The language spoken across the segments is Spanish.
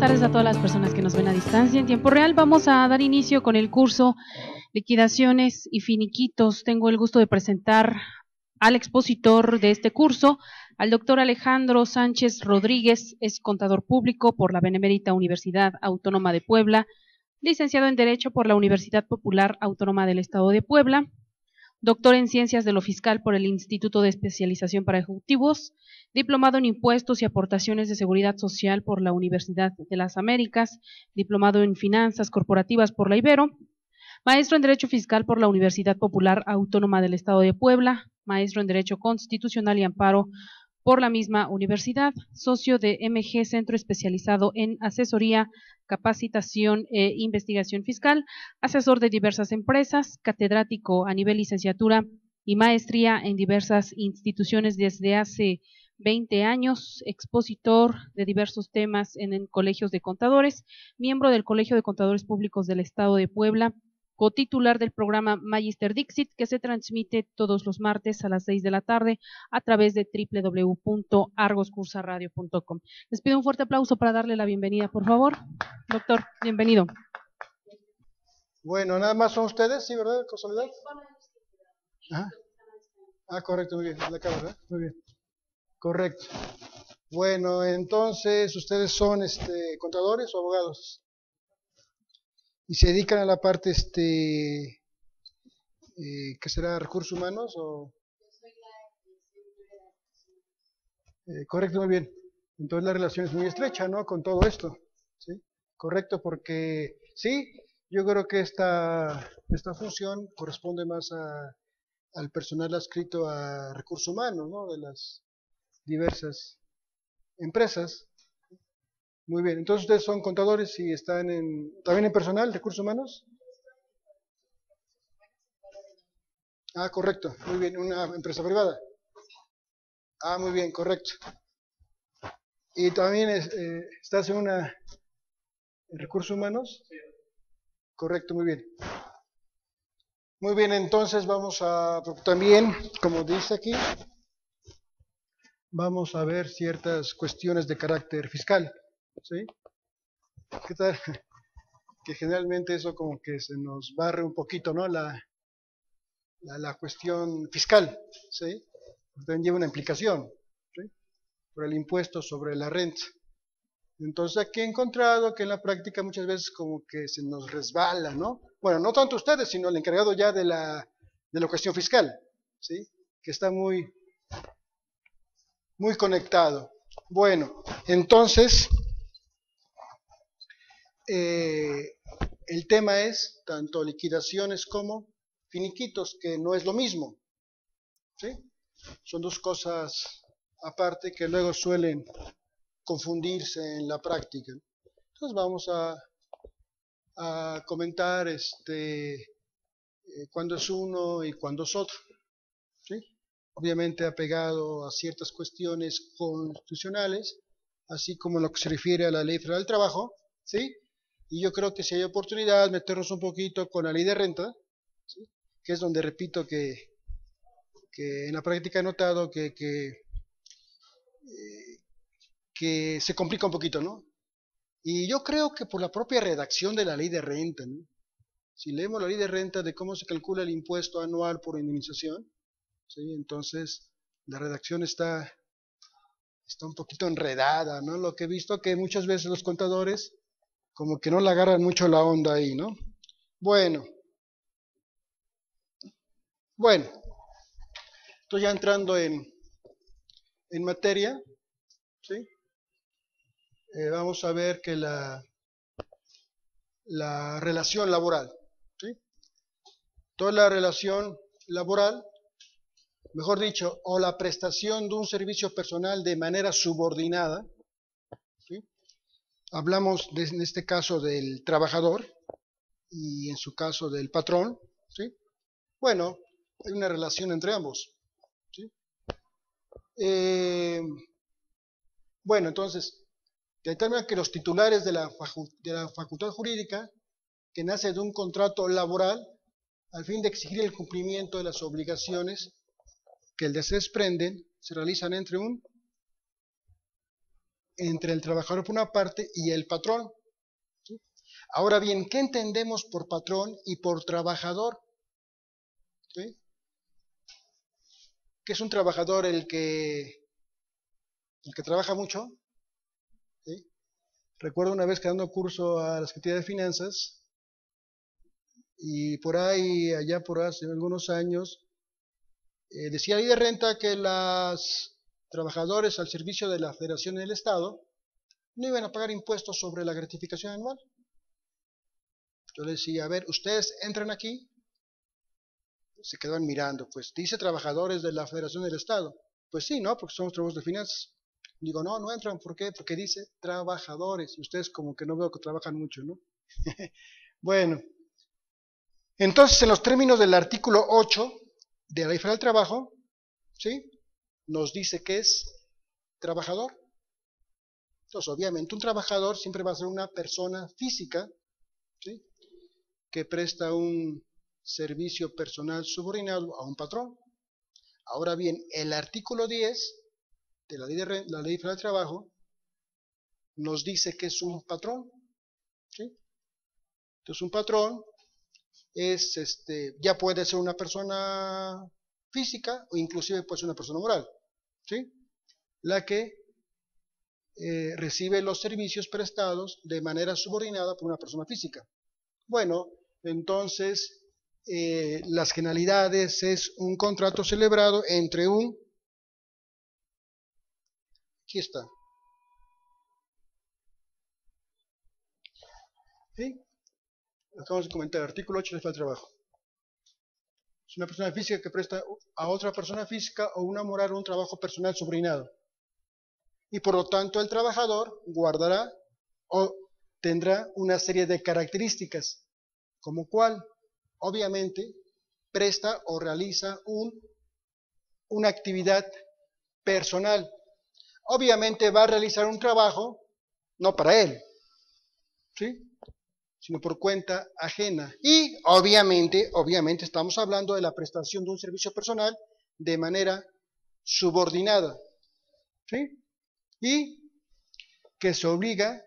tardes a todas las personas que nos ven a distancia en tiempo real. Vamos a dar inicio con el curso Liquidaciones y Finiquitos. Tengo el gusto de presentar al expositor de este curso, al doctor Alejandro Sánchez Rodríguez, es contador público por la Benemérita Universidad Autónoma de Puebla, licenciado en Derecho por la Universidad Popular Autónoma del Estado de Puebla, doctor en Ciencias de lo Fiscal por el Instituto de Especialización para Ejecutivos, diplomado en Impuestos y Aportaciones de Seguridad Social por la Universidad de las Américas, diplomado en Finanzas Corporativas por la Ibero, maestro en Derecho Fiscal por la Universidad Popular Autónoma del Estado de Puebla, maestro en Derecho Constitucional y Amparo por la misma universidad, socio de MG Centro Especializado en Asesoría, Capacitación e Investigación Fiscal, asesor de diversas empresas, catedrático a nivel licenciatura y maestría en diversas instituciones desde hace 20 años, expositor de diversos temas en colegios de contadores, miembro del Colegio de Contadores Públicos del Estado de Puebla, cotitular del programa Magister Dixit, que se transmite todos los martes a las 6 de la tarde a través de www.argoscursaradio.com. Les pido un fuerte aplauso para darle la bienvenida, por favor. Doctor, bienvenido. Bueno, nada más son ustedes, ¿sí, verdad? ¿Casualidad? Correcto, muy bien, la cámara, muy bien. Correcto. Bueno, entonces, ¿ustedes son contadores o abogados? ¿Y se dedican a la parte, que será recursos humanos o...? Correcto, muy bien. Entonces la relación es muy estrecha, ¿no? Con todo esto, ¿sí? Correcto, porque sí, yo creo que esta función corresponde más al personal adscrito a recursos humanos, ¿no? De las diversas empresas. Muy bien, entonces ustedes son contadores y están también en personal, recursos humanos. Correcto, muy bien, una empresa privada. Muy bien, correcto. Y también estás en recursos humanos. Correcto, muy bien. Muy bien, entonces vamos también, como dice aquí, vamos a ver ciertas cuestiones de carácter fiscal, ¿sí? ¿Qué tal? Que generalmente eso como que se nos barre un poquito, ¿no? La cuestión fiscal, ¿sí? También lleva una implicación, ¿sí? Por el impuesto sobre la renta. Entonces aquí he encontrado que en la práctica muchas veces como que se nos resbala, ¿no? Bueno, no tanto ustedes, sino el encargado ya de la cuestión fiscal, ¿sí? Que está muy conectado. Bueno, entonces, el tema es tanto liquidaciones como finiquitos, que no es lo mismo, ¿sí? Son dos cosas aparte que luego suelen confundirse en la práctica. Entonces vamos a comentar cuándo es uno y cuándo es otro, ¿sí? Obviamente apegado a ciertas cuestiones constitucionales, así como lo que se refiere a la Ley Federal del Trabajo, ¿sí? Y yo creo que si hay oportunidad meternos un poquito con la Ley de Renta, ¿sí? Que es donde repito que en la práctica he notado que se complica un poquito, ¿no? Y yo creo que por la propia redacción de la Ley de Renta, ¿no? Si leemos la Ley de Renta de cómo se calcula el impuesto anual por indemnización, ¿sí? Entonces la redacción está un poquito enredada, ¿no? Lo que he visto que muchas veces los contadores como que no le agarran mucho la onda ahí, ¿no? Bueno, estoy ya entrando en materia, ¿sí? Vamos a ver que la relación laboral, ¿sí? Toda la relación laboral, mejor dicho, o la prestación de un servicio personal de manera subordinada, ¿sí? Hablamos en este caso del trabajador y en su caso del patrón, ¿sí? Bueno, hay una relación entre ambos, ¿sí? Bueno, entonces, determina que los titulares de la facultad jurídica, que nace de un contrato laboral, al fin de exigir el cumplimiento de las obligaciones que el se desprenden, se realizan entre un entre el trabajador por una parte y el patrón. ¿Sí? Ahora bien, ¿qué entendemos por patrón y por trabajador? ¿Sí? ¿Qué es un trabajador? El que trabaja mucho. ¿Sí? Recuerdo una vez que dando curso a la Secretaría de Finanzas y por ahí, allá por hace algunos años, decía la ley de renta que los trabajadores al servicio de la Federación y del Estado no iban a pagar impuestos sobre la gratificación anual. Yo les decía, a ver, ustedes entran aquí, se quedaban mirando, pues dice trabajadores de la Federación del Estado. Pues sí, ¿no? Porque somos trabajadores de finanzas. Digo, no, no entran, ¿por qué? Porque dice trabajadores, y ustedes como que no veo que trabajan mucho, ¿no? Bueno, entonces en los términos del artículo 8 de la Ley Federal del Trabajo, ¿sí? Nos dice que es trabajador. Entonces, obviamente, un trabajador siempre va a ser una persona física, ¿sí? Que presta un servicio personal subordinado a un patrón. Ahora bien, el artículo 10 de la Ley Federal del Trabajo nos dice que es un patrón, ¿sí? Entonces, un patrón es, ya puede ser una persona física o inclusive puede ser una persona moral, ¿sí? La que recibe los servicios prestados de manera subordinada por una persona física. Bueno, entonces las generalidades es un contrato celebrado entre aquí está, ¿sí? Acabamos de comentar, artículo 8 del trabajo. Es una persona física que presta a otra persona física o una moral un trabajo personal subordinado. Y por lo tanto el trabajador guardará o tendrá una serie de características, como cual, obviamente, presta o realiza una actividad personal. Obviamente va a realizar un trabajo, no para él, ¿sí? Sino por cuenta ajena. Y obviamente estamos hablando de la prestación de un servicio personal de manera subordinada, ¿sí? Y que se obliga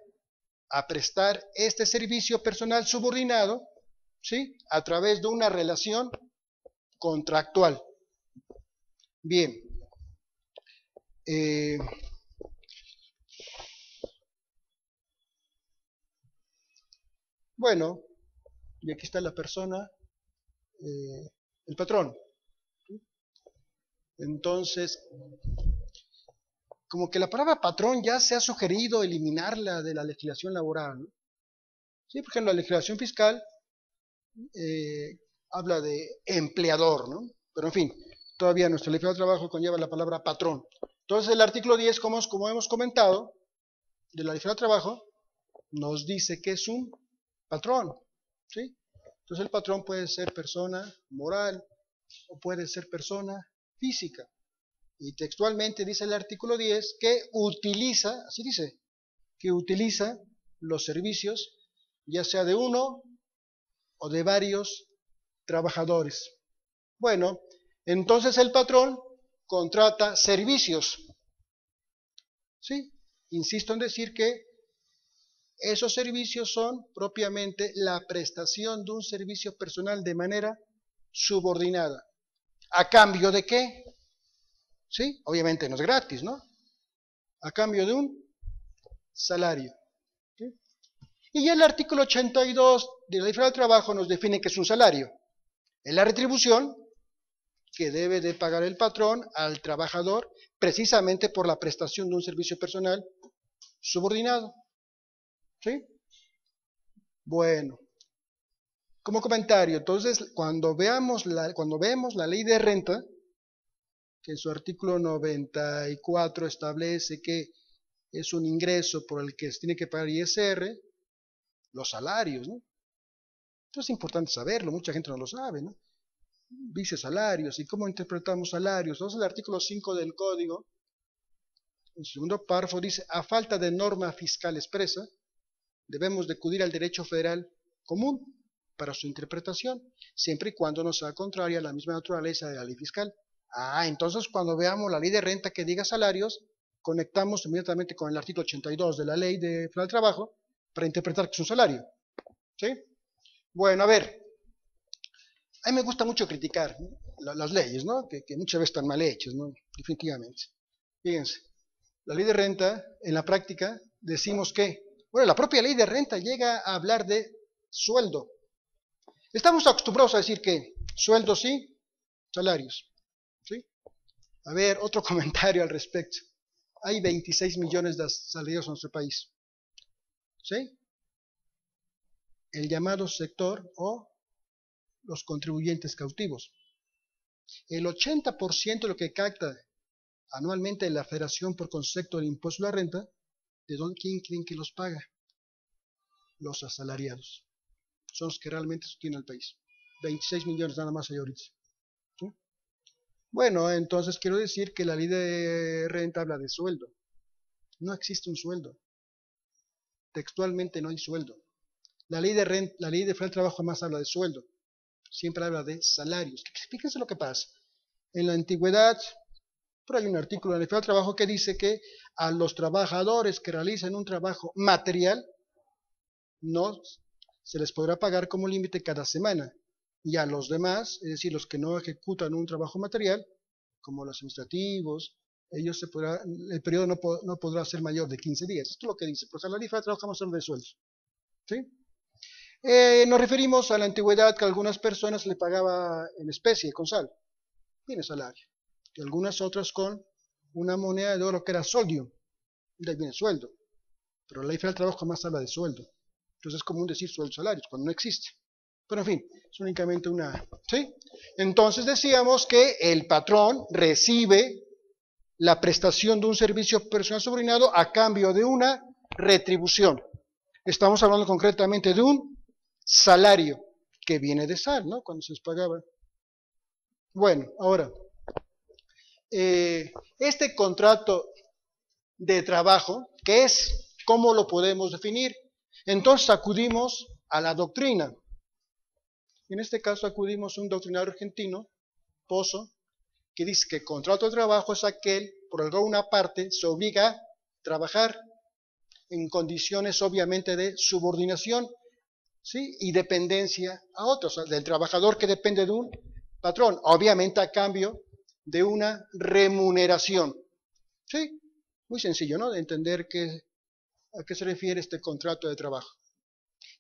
a prestar este servicio personal subordinado, ¿sí? A través de una relación contractual. Bien. Bueno, y aquí está la persona, el patrón. Entonces, como que la palabra patrón ya se ha sugerido eliminarla de la legislación laboral, ¿no? Sí, por ejemplo, la legislación fiscal habla de empleador, ¿no? Pero en fin, todavía nuestra ley federal del trabajo conlleva la palabra patrón. Entonces, el artículo 10, como hemos comentado, de la ley federal del trabajo, nos dice que es un patrón, ¿sí? Entonces, el patrón puede ser persona moral o puede ser persona física. Y textualmente dice el artículo 10 que utiliza, así dice, que utiliza los servicios, ya sea de uno o de varios trabajadores. Bueno, entonces el patrón contrata servicios. ¿Sí? Insisto en decir que esos servicios son propiamente la prestación de un servicio personal de manera subordinada. ¿A cambio de qué? ¿Sí? Obviamente no es gratis, ¿no? A cambio de un salario. ¿Sí? Y ya el artículo 82 de la Ley Federal del Trabajo nos define que es un salario. Es la retribución que debe de pagar el patrón al trabajador precisamente por la prestación de un servicio personal subordinado. ¿Sí? Bueno, como comentario, entonces cuando vemos la ley de renta, que en su artículo 94 establece que es un ingreso por el que se tiene que pagar ISR, los salarios, ¿no? Esto es importante saberlo, mucha gente no lo sabe, ¿no? Dice salarios, ¿y cómo interpretamos salarios? Entonces el artículo 5 del Código, en su segundo párrafo, dice, a falta de norma fiscal expresa, debemos de acudir al derecho federal común para su interpretación, siempre y cuando no sea contraria a la misma naturaleza de la ley fiscal. Entonces cuando veamos la ley de renta que diga salarios, conectamos inmediatamente con el artículo 82 de la Ley Federal del Trabajo para interpretar que es un salario. ¿Sí? Bueno, a ver, a mí me gusta mucho criticar, ¿no?, las leyes, ¿no?, que muchas veces están mal hechas, ¿no?, definitivamente. Fíjense, la ley de renta, en la práctica, decimos que, bueno, la propia ley de renta llega a hablar de sueldo. Estamos acostumbrados a decir que sueldos sí, salarios. ¿Sí? A ver, otro comentario al respecto. Hay 26 millones de asalariados en nuestro país. ¿Sí? El llamado sector o los contribuyentes cautivos. El 80% de lo que capta anualmente la Federación por concepto del impuesto a la renta, ¿quién creen que los paga? Los asalariados. Son los que realmente sostienen al país. 26 millones nada más hay ahorita. ¿Sí? Bueno, entonces quiero decir que la ley de renta habla de sueldo. No existe un sueldo. Textualmente no hay sueldo. La ley de Federal del Trabajo jamás habla de sueldo. Siempre habla de salarios. Fíjense lo que pasa. En la antigüedad, por ahí hay un artículo en el Federal del Trabajo que dice que a los trabajadores que realizan un trabajo material no se les podrá pagar como límite cada semana. Y a los demás, es decir, los que no ejecutan un trabajo material, como los administrativos, el periodo no podrá ser mayor de 15 días. Esto es lo que dice. Pues a la ley de trabajo vamos a hablar de sueldos. ¿Sí? Nos referimos a la antigüedad que a algunas personas le pagaba en especie, con sal. Viene salario. Y algunas otras con una moneda de oro que era soldium. Y de ahí viene sueldo. Pero la ley federal del trabajo jamás habla de sueldo. Entonces es común decir sueldos salarios, cuando no existe. Pero en fin, es únicamente una... ¿Sí? Entonces decíamos que el patrón recibe la prestación de un servicio personal subordinado a cambio de una retribución. Estamos hablando concretamente de un salario que viene de sal, ¿no?, cuando se les pagaba. Bueno, ahora, este contrato de trabajo, ¿qué es? ¿Cómo lo podemos definir? Entonces acudimos a la doctrina. En este caso acudimos a un doctrinario argentino, Pozo, que dice que el contrato de trabajo es aquel por el cual una parte se obliga a trabajar en condiciones obviamente de subordinación, ¿sí?, y dependencia a otros, o sea, del trabajador que depende de un patrón, obviamente a cambio de una remuneración. ¿Sí? Muy sencillo, ¿no?, de entender a qué se refiere este contrato de trabajo.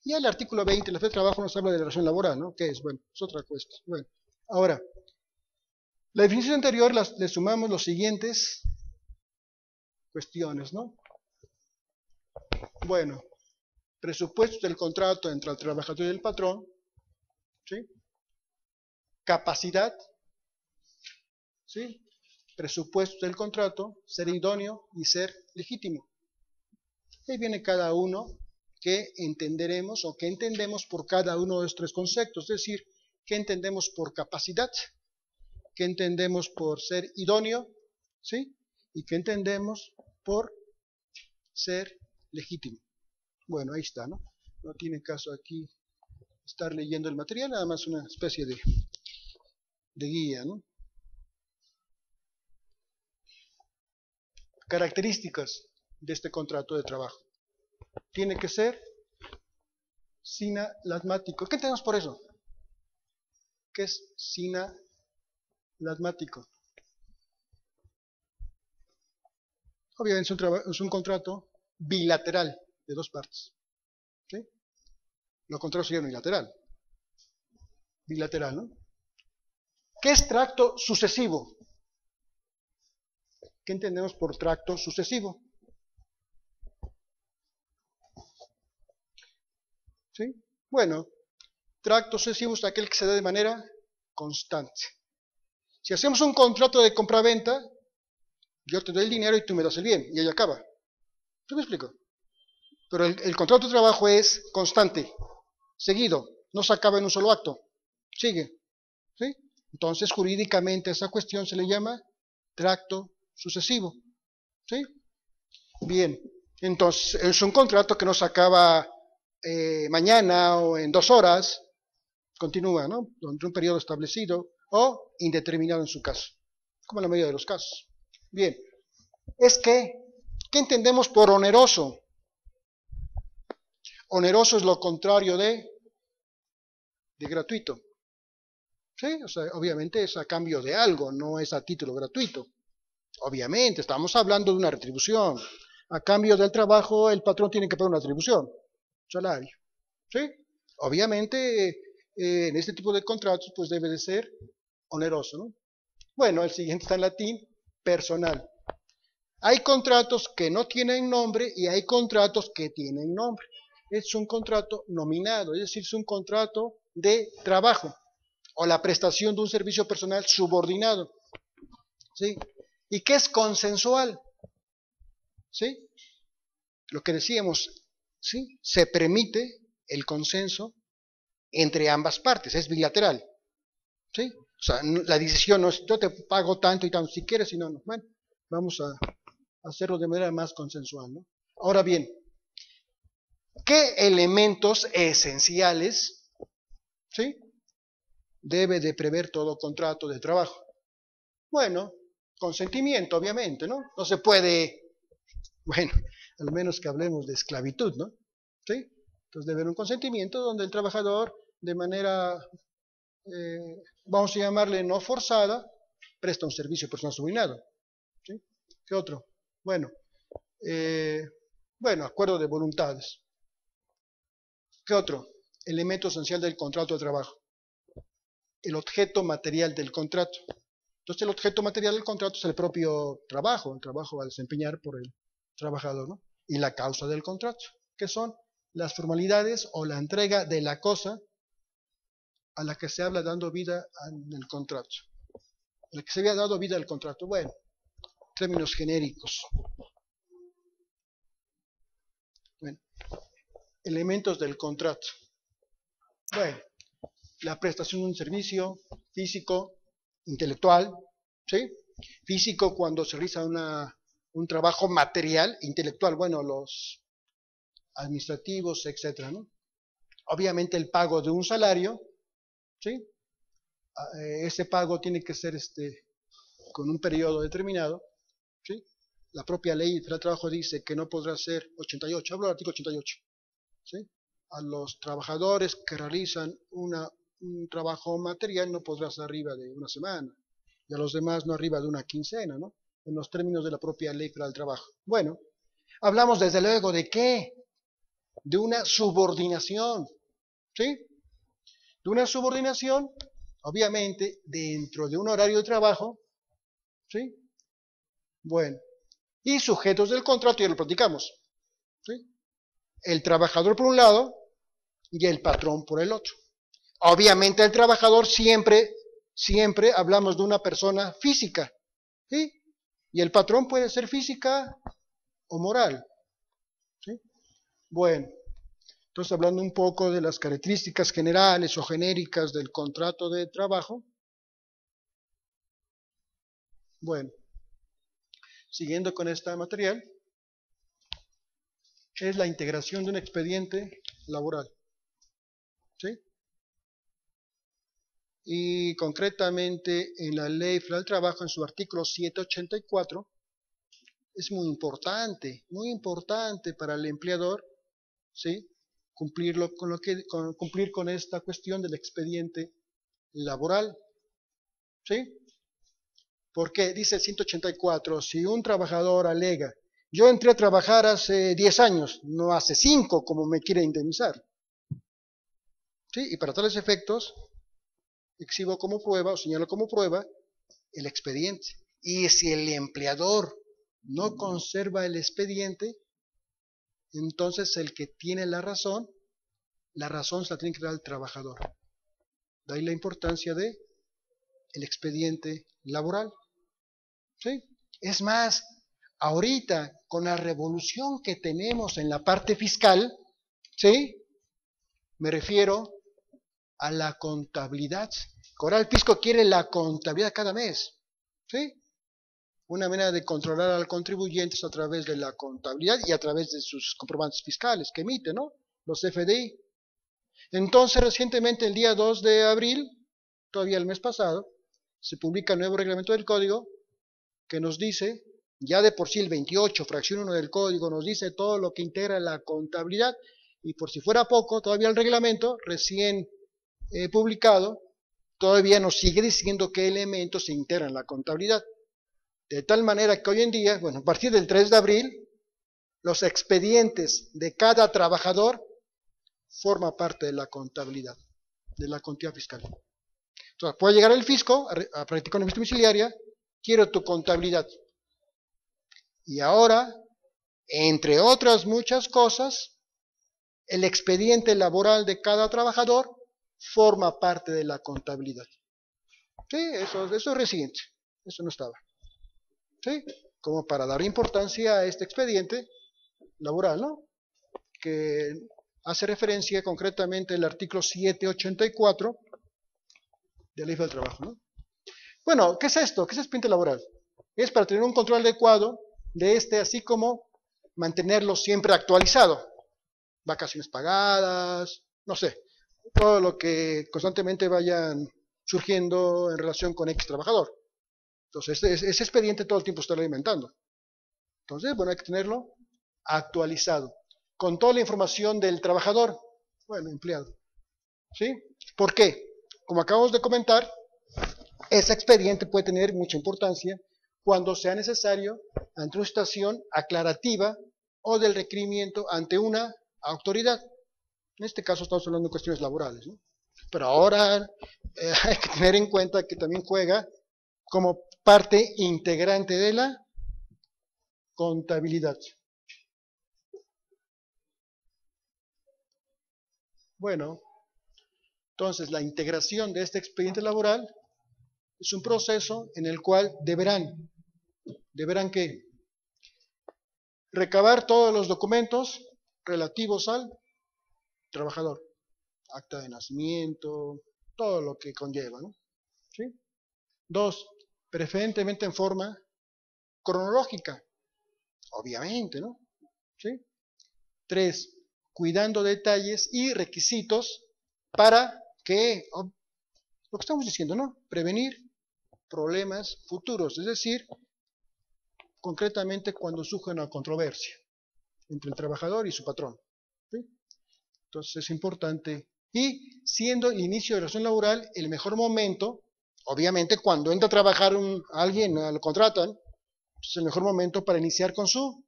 Y el artículo 20 de la Ley de Trabajo nos habla de la relación laboral, ¿no? ¿Qué es? Bueno, es otra cuestión. Bueno, ahora, la definición anterior le sumamos los siguientes cuestiones, ¿no? Bueno, presupuestos del contrato entre el trabajador y el patrón, ¿sí? Capacidad, ¿sí? Presupuestos del contrato, ser idóneo y ser legítimo. Ahí viene cada uno que entenderemos o que entendemos por cada uno de estos tres conceptos, es decir, qué entendemos por capacidad, qué entendemos por ser idóneo, ¿sí?, y qué entendemos por ser legítimo. Bueno, ahí está, ¿no? No tiene caso aquí estar leyendo el material, nada más una especie de guía, ¿no? Características de este contrato de trabajo. Tiene que ser sinalasmático. ¿Qué tenemos por eso? ¿Qué es sinalasmático? Obviamente es un contrato bilateral de dos partes. ¿Sí? Lo contrario sería unilateral. Bilateral, ¿no? ¿Qué es tracto sucesivo? ¿Qué entendemos por tracto sucesivo? ¿Sí? Bueno, tracto sucesivo es aquel que se da de manera constante. Si hacemos un contrato de compraventa, yo te doy el dinero y tú me das el bien, y ahí acaba. ¿Sí me explico? Pero el contrato de trabajo es constante, seguido, no se acaba en un solo acto, sigue. ¿Sí? Entonces, jurídicamente a esa cuestión se le llama tracto sucesivo. ¿Sí? Bien, entonces es un contrato que no se acaba mañana o en 2 horas, continúa, ¿no?, durante un periodo establecido o indeterminado en su caso, como en la mayoría de los casos. Bien, es que, ¿qué entendemos por oneroso? Oneroso es lo contrario de gratuito. ¿Sí? O sea, obviamente es a cambio de algo, no es a título gratuito. Obviamente, estamos hablando de una retribución. A cambio del trabajo, el patrón tiene que pagar una retribución, salario. ¿Sí? Obviamente, en este tipo de contratos, pues debe de ser oneroso, ¿no? Bueno, el siguiente está en latín, personal. Hay contratos que no tienen nombre y hay contratos que tienen nombre. Es un contrato nominado, es decir, es un contrato de trabajo o la prestación de un servicio personal subordinado. ¿Sí? ¿Y qué es consensual? ¿Sí? Lo que decíamos, ¿sí? Se permite el consenso entre ambas partes, es bilateral. ¿Sí? O sea, la decisión no es yo te pago tanto y tanto, si quieres, si no, no. Bueno, vamos a hacerlo de manera más consensual, ¿no? Ahora bien, ¿qué elementos esenciales, ¿sí? debe de prever todo contrato de trabajo? Bueno, consentimiento, obviamente, ¿no? No se puede, bueno, al menos que hablemos de esclavitud, ¿no? ¿Sí? Entonces debe haber un consentimiento donde el trabajador, de manera, vamos a llamarle no forzada, presta un servicio personal subordinado. ¿Sí? ¿Qué otro? Bueno, eh, acuerdo de voluntades. ¿Qué otro? Elemento esencial del contrato de trabajo. El objeto material del contrato. Entonces el objeto material del contrato es el propio trabajo, el trabajo a desempeñar por el trabajador, ¿no? Y la causa del contrato, que son las formalidades o la entrega de la cosa a la que se habla dando vida al contrato. A la que se había dado vida al contrato. Bueno, términos genéricos. Bueno, elementos del contrato. Bueno, la prestación de un servicio físico, intelectual, ¿sí? Físico cuando se realiza un trabajo material, intelectual, bueno, los administrativos, etcétera, ¿no? Obviamente el pago de un salario, ¿sí? Ese pago tiene que ser con un periodo determinado, ¿sí? La propia ley del trabajo dice que no podrá ser 88, hablo del artículo 88, ¿sí? A los trabajadores que realizan un trabajo material no podrá ser arriba de una semana, y a los demás no arriba de una quincena, ¿no? En los términos de la propia ley para el trabajo. Bueno, hablamos desde luego de qué, de una subordinación, ¿sí? De una subordinación, obviamente, dentro de un horario de trabajo, ¿sí? Bueno, y sujetos del contrato, ya lo platicamos, ¿sí? El trabajador por un lado y el patrón por el otro. Obviamente el trabajador siempre hablamos de una persona física, ¿sí? Y el patrón puede ser física o moral, ¿sí? Bueno, entonces hablando un poco de las características generales o genéricas del contrato de trabajo. Bueno, siguiendo con este material, es la integración de un expediente laboral, ¿sí? Y concretamente en la Ley Federal del Trabajo, en su artículo 784, es muy importante para el empleador, ¿sí? Cumplir con esta cuestión del expediente laboral, ¿sí? Porque dice el 184, si un trabajador alega, yo entré a trabajar hace 10 años, no hace 5 como me quiere indemnizar, ¿sí? Y para tales efectos, exhibo como prueba o señalo como prueba el expediente. Y si el empleador no conserva el expediente, entonces el que tiene la razón se la tiene que dar al trabajador. De ahí la importancia de el expediente laboral. ¿Sí? Es más, ahorita con la revolución que tenemos en la parte fiscal, ¿sí? Me refiero a la contabilidad. Ahora el fisco quiere la contabilidad cada mes, ¿sí? Una manera de controlar al contribuyente es a través de la contabilidad y a través de sus comprobantes fiscales que emite, ¿no? Los FDI. Entonces, recientemente, el día 2 de abril, todavía el mes pasado, se publica el nuevo reglamento del código que nos dice Ya de por sí el 28, fracción 1 del código nos dice todo lo que integra la contabilidad, y por si fuera poco, todavía el reglamento recién publicado todavía nos sigue diciendo qué elementos se integran en la contabilidad. De tal manera que hoy en día, bueno, a partir del 3 de abril, los expedientes de cada trabajador forman parte de la contabilidad, de la contabilidad fiscal. Entonces, puede llegar el fisco a practicar una visita domiciliaria, quiero tu contabilidad. Y ahora, entre otras muchas cosas, el expediente laboral de cada trabajador forma parte de la contabilidad. Sí, eso es reciente, eso no estaba. ¿Sí? Como para dar importancia a este expediente laboral, ¿no? Que hace referencia concretamente al artículo 784 de la Ley del Trabajo, ¿no? Bueno, ¿qué es esto? ¿Qué es expediente laboral? Es para tener un control adecuado de este, así como mantenerlo siempre actualizado. Vacaciones pagadas, no sé, todo lo que constantemente vayan surgiendo en relación con X trabajador. Entonces, ese expediente todo el tiempo está alimentando. Entonces, bueno, hay que tenerlo actualizado, con toda la información del trabajador, bueno, empleado. ¿Sí? ¿Por qué? Como acabamos de comentar, ese expediente puede tener mucha importancia cuando sea necesario ante una situación aclarativa o del requerimiento ante una autoridad. En este caso estamos hablando de cuestiones laborales, ¿no? Pero ahora hay que tener en cuenta que también juega como parte integrante de la contabilidad. Bueno, entonces la integración de este expediente laboral es un proceso en el cual deberán que recabar todos los documentos relativos al trabajador, acta de nacimiento, todo lo que conlleva, ¿no? ¿Sí? Dos, preferentemente en forma cronológica, obviamente, ¿no? ¿Sí? Tres, cuidando detalles y requisitos para que, lo que estamos diciendo, ¿no? Prevenir problemas futuros, es decir, concretamente cuando surge una controversia entre el trabajador y su patrón. ¿Sí? Entonces es importante. Y siendo el inicio de la relación laboral el mejor momento, obviamente cuando entra a trabajar alguien, lo contratan, es el mejor momento para iniciar con su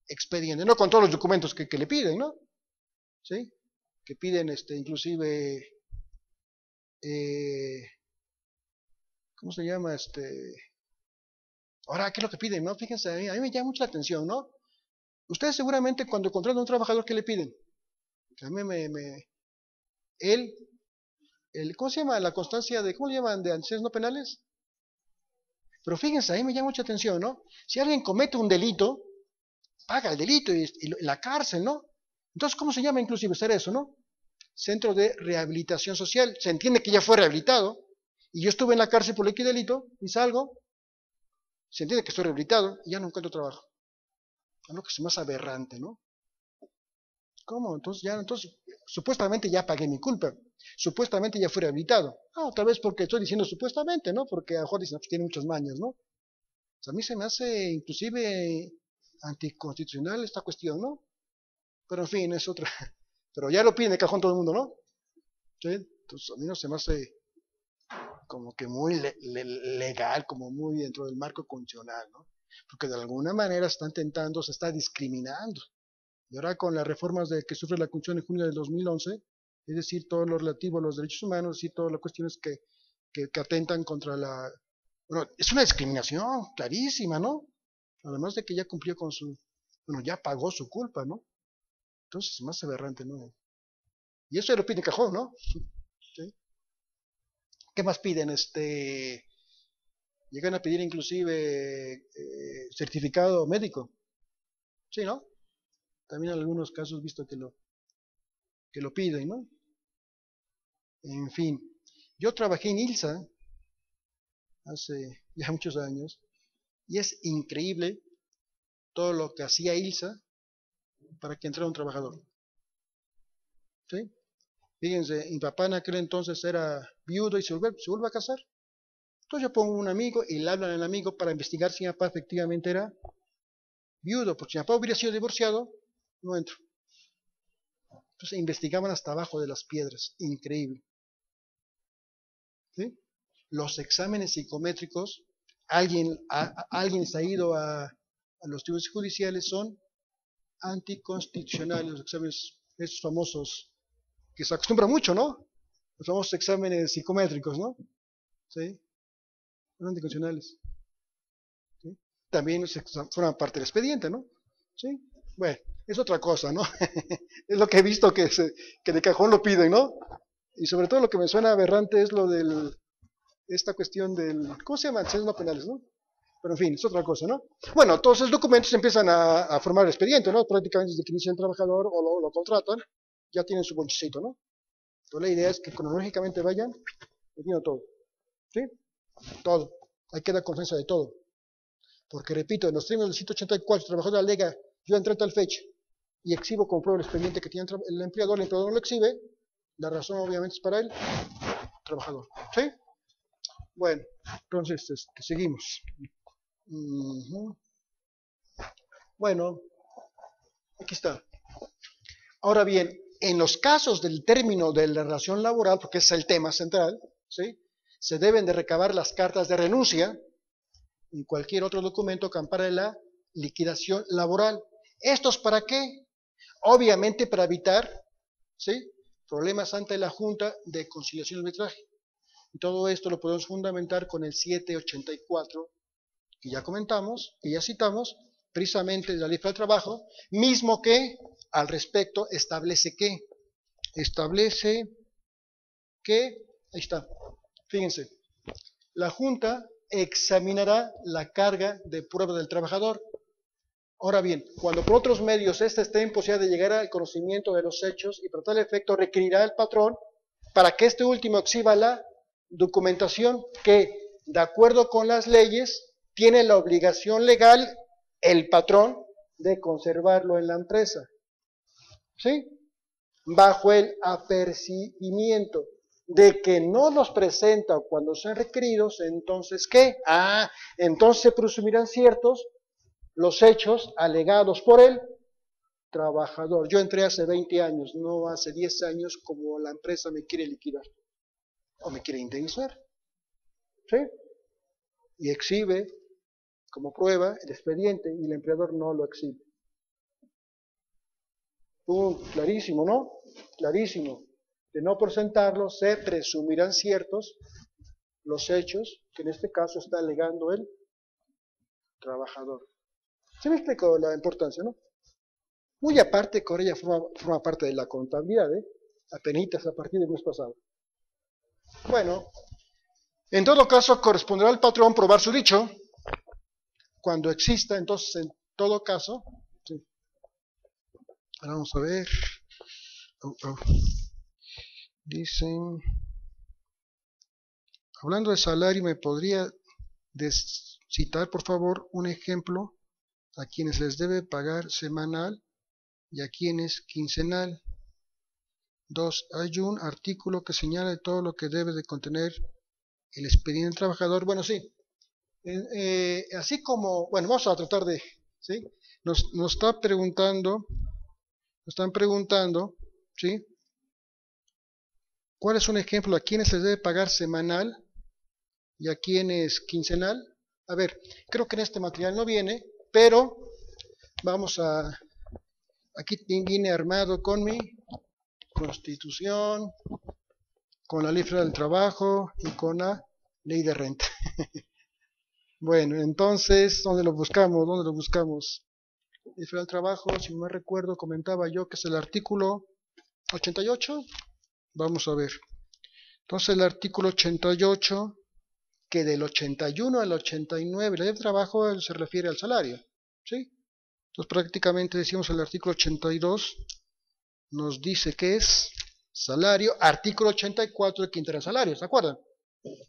expediente, no con todos los documentos que le piden, ¿no? ¿Sí? Que piden inclusive, eh, ¿cómo se llama? Ahora, ¿qué es lo que piden, no? Fíjense, a mí me llama mucho la atención, ¿no? Ustedes seguramente cuando contratan a un trabajador, ¿qué le piden? A mí él, ¿cómo se llama? La constancia de, ¿cómo le llaman? De antecedentes no penales. Pero fíjense, a mí me llama mucha atención, ¿no? Si alguien comete un delito, paga el delito y la cárcel, ¿no? Entonces, ¿cómo se llama inclusive ser eso, no? Centro de rehabilitación social. Se entiende que ya fue rehabilitado y yo estuve en la cárcel por X delito y salgo, se entiende que estoy rehabilitado y ya no encuentro trabajo. Es lo que es más aberrante, ¿no? ¿Cómo? Entonces, supuestamente ya pagué mi culpa. Supuestamente ya fui rehabilitado. Ah, otra vez porque estoy diciendo supuestamente, ¿no? Porque a lo mejor dicen, pues tiene muchas mañas, ¿no? O sea, a mí se me hace inclusive anticonstitucional esta cuestión, ¿no? Pero en fin, es otra. Pero ya lo piden de cajón todo el mundo, ¿no? ¿Sí? Entonces a mí no se me hace como que muy legal, como muy dentro del marco constitucional, ¿no? Porque de alguna manera están tentando, se está discriminando. Y ahora con las reformas que sufre la Constitución en junio del 2011, es decir, todo lo relativo a los derechos humanos y todas las cuestiones que atentan contra la... Bueno, es una discriminación clarísima, ¿no? Además de que ya cumplió con bueno, ya pagó su culpa, ¿no? Entonces es más aberrante, ¿no? Y eso ya lo piden cajón, ¿no? ¿Sí? ¿Qué más piden? Llegan a pedir inclusive certificado médico. Sí, ¿no? También en algunos casos visto que lo piden, ¿no? En fin, yo trabajé en ILSA hace ya muchos años y es increíble todo lo que hacía ILSA para que entrara un trabajador. ¿Sí? Fíjense, mi papá en aquel entonces era viudo y se vuelve a casar. Entonces yo pongo un amigo y le hablan al amigo para investigar si mi papá efectivamente era viudo, porque si mi papá hubiera sido divorciado, no entro. Entonces investigaban hasta abajo de las piedras, increíble. ¿Sí? Los exámenes psicométricos, alguien se ha ido a los tribunales judiciales, son anticonstitucionales, los exámenes, esos famosos, que se acostumbra mucho, ¿no? Los famosos exámenes psicométricos, ¿no? ¿Sí? Son anticonstitucionales. ¿Sí? También forman parte del expediente, ¿no? ¿Sí? Bueno, es otra cosa, ¿no? Es lo que he visto que de cajón lo piden, ¿no? Y sobre todo lo que me suena aberrante es lo del, esta cuestión del, ¿cómo se llama? Acciones no penales, ¿no? Pero en fin, es otra cosa, ¿no? Bueno, todos esos documentos empiezan a formar el expediente, ¿no? Prácticamente desde que inicia el trabajador o lo contratan, ya tienen su bonchecito, ¿no? Entonces la idea es que cronológicamente vayan metiendo todo, ¿sí? Todo. Hay que dar consenso de todo. Porque, repito, en los términos del 184, el trabajador alega, yo entré a tal fecha y exhibo con prueba el expediente que tiene el empleador no lo exhibe, la razón obviamente es para el trabajador, ¿sí? Bueno, entonces, seguimos. Bueno, aquí está. Ahora bien, en los casos del término de la relación laboral, porque es el tema central, ¿sí? Se deben de recabar las cartas de renuncia y cualquier otro documento que ampare la liquidación laboral. ¿Estos para qué? Obviamente para evitar, ¿sí?, problemas ante la Junta de Conciliación y Arbitraje. Y todo esto lo podemos fundamentar con el 784, que ya comentamos, que ya citamos, precisamente de la Ley del Trabajo, mismo que al respecto establece que, ahí está, fíjense, la Junta examinará la carga de prueba del trabajador. Ahora bien, cuando por otros medios éste esté en posibilidad de llegar al conocimiento de los hechos y por tal efecto requerirá al patrón para que este último exhiba la documentación que, de acuerdo con las leyes, tiene la obligación legal el patrón de conservarlo en la empresa. ¿Sí? Bajo el apercibimiento de que no los presenta cuando sean requeridos, entonces ¿qué? Entonces se presumirán ciertos los hechos alegados por el trabajador. Yo entré hace 20 años, no hace 10 años, como la empresa me quiere liquidar o me quiere indemnizar. ¿Sí? Y exhibe como prueba el expediente y el empleador no lo exhibe. Clarísimo, ¿no? Clarísimo. De no presentarlo, se presumirán ciertos los hechos que en este caso está alegando el trabajador. ¿Se me explicó la importancia, no? Muy aparte que ahora ya forma parte de la contabilidad, apenitas a partir del mes pasado. Bueno, en todo caso corresponderá al patrón probar su dicho, cuando exista, entonces en todo caso, sí. Ahora vamos a ver, dicen, hablando de salario, ¿me podría citar por favor un ejemplo a quienes les debe pagar semanal y a quienes quincenal? 2. Hay un artículo que señala todo lo que debe de contener el expediente del trabajador. Bueno, sí. Así como, bueno, vamos a tratar de, ¿sí? Nos están preguntando, ¿sí? ¿Cuál es un ejemplo a quienes les debe pagar semanal y a quienes quincenal? A ver, creo que en este material no viene, pero vamos a, aquí viene armado con mi Constitución, con la Ley Federal del Trabajo y con la Ley de Renta. Bueno, entonces, ¿dónde lo buscamos? Ley Federal del Trabajo, si no me recuerdo, comentaba yo que es el artículo 88. Vamos a ver. Entonces, el artículo 88, que del 81 al 89, la Ley del Trabajo se refiere al salario, ¿sí? Entonces, prácticamente decimos el artículo 82, nos dice que es salario, artículo 84 de Quintana Salario, ¿se acuerdan?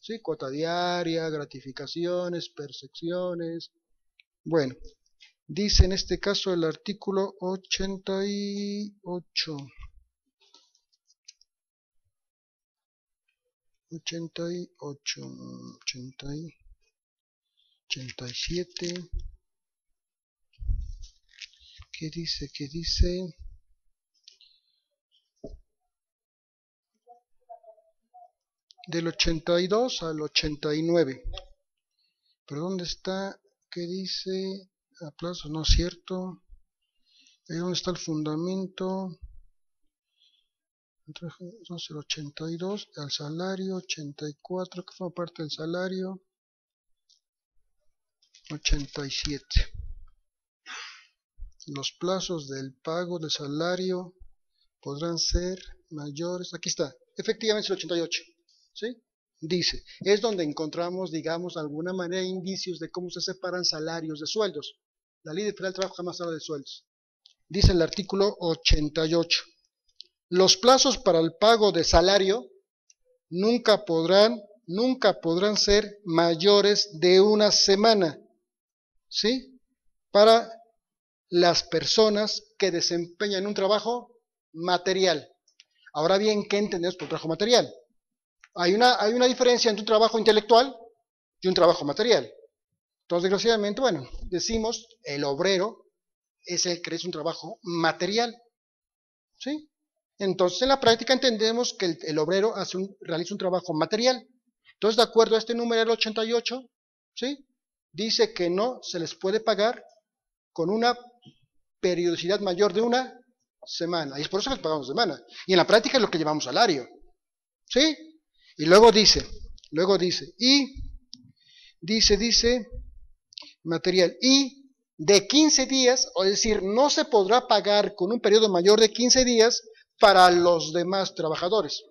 ¿Sí? Cuota diaria, gratificaciones, percepciones. Bueno, dice en este caso el artículo 88. 88, 87. ¿Qué dice? ¿Qué dice? Del 82 al 89. ¿Pero dónde está? ¿Qué dice? Aplauso, no es cierto. Ahí dónde está el fundamento. Entonces el 82 al salario, 84 que forma parte del salario, 87. Los plazos del pago de salario podrán ser mayores. Aquí está, efectivamente es el 88. ¿Sí? Dice, es donde encontramos, digamos, de alguna manera indicios de cómo se separan salarios de sueldos. La Ley Federal del Trabajo jamás habla de sueldos. Dice el artículo 88. Los plazos para el pago de salario nunca podrán ser mayores de una semana, ¿sí? Para las personas que desempeñan un trabajo material. Ahora bien, ¿qué entendemos por trabajo material? Hay una diferencia entre un trabajo intelectual y un trabajo material. Entonces, desgraciadamente, bueno, decimos el obrero es el que es un trabajo material, ¿sí? Entonces, en la práctica entendemos que el obrero realiza un trabajo material. Entonces, de acuerdo a este número 88, ¿sí? Dice que no se les puede pagar con una periodicidad mayor de una semana. Y es por eso que les pagamos semana. Y en la práctica es lo que llamamos salario, ¿sí? Y luego dice, material, y de 15 días, es decir, no se podrá pagar con un periodo mayor de 15 días para los demás trabajadores.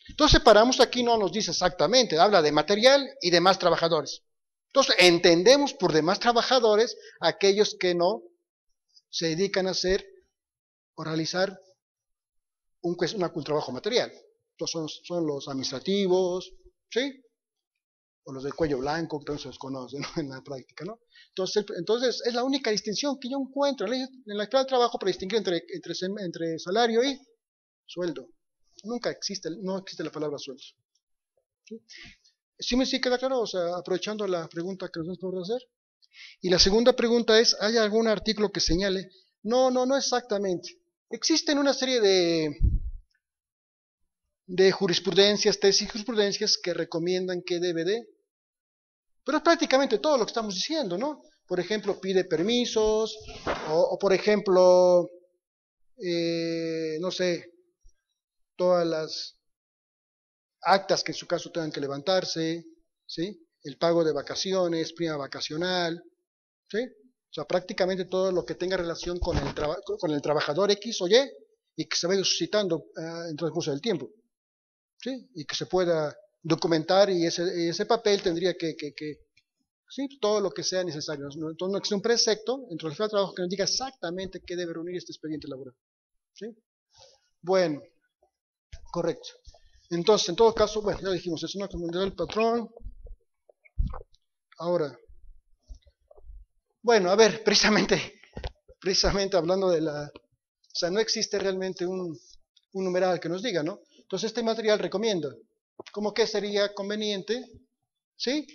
Entonces, separamos aquí, no nos dice exactamente, habla de material y demás trabajadores. Entonces, entendemos por demás trabajadores aquellos que no se dedican a hacer o realizar un trabajo material. Entonces, son los administrativos, ¿sí? O los de cuello blanco, que también se los conoce, ¿no? En la práctica, ¿no? Entonces, es la única distinción que yo encuentro en la Ley del Trabajo para distinguir entre salario y sueldo. Nunca existe, no existe la palabra sueldo. ¿Sí? ¿Sí me sí queda claro? O sea, aprovechando la pregunta que nos vamos a hacer. Y la segunda pregunta es, ¿hay algún artículo que señale? No exactamente. Existen una serie de jurisprudencias, tesis y jurisprudencias que recomiendan que debe de, pero es prácticamente todo lo que estamos diciendo, ¿no? Por ejemplo, pide permisos, o por ejemplo, no sé, todas las actas que en su caso tengan que levantarse, ¿sí? El pago de vacaciones, prima vacacional, ¿sí? O sea, prácticamente todo lo que tenga relación con el trabajador X o Y que se vaya suscitando en el transcurso del tiempo, ¿sí? Y que se pueda documentar y ese papel tendría sí, todo lo que sea necesario. Entonces no existe un precepto dentro del trabajo que nos diga exactamente qué debe reunir este expediente laboral, ¿sí? Bueno, correcto. Entonces, en todo caso, bueno, ya dijimos, es una comunidad del patrón. Ahora, bueno, a ver, precisamente hablando de o sea, no existe realmente un numeral que nos diga, ¿no? Entonces, este material recomienda, ¿cómo que sería conveniente? ¿Sí?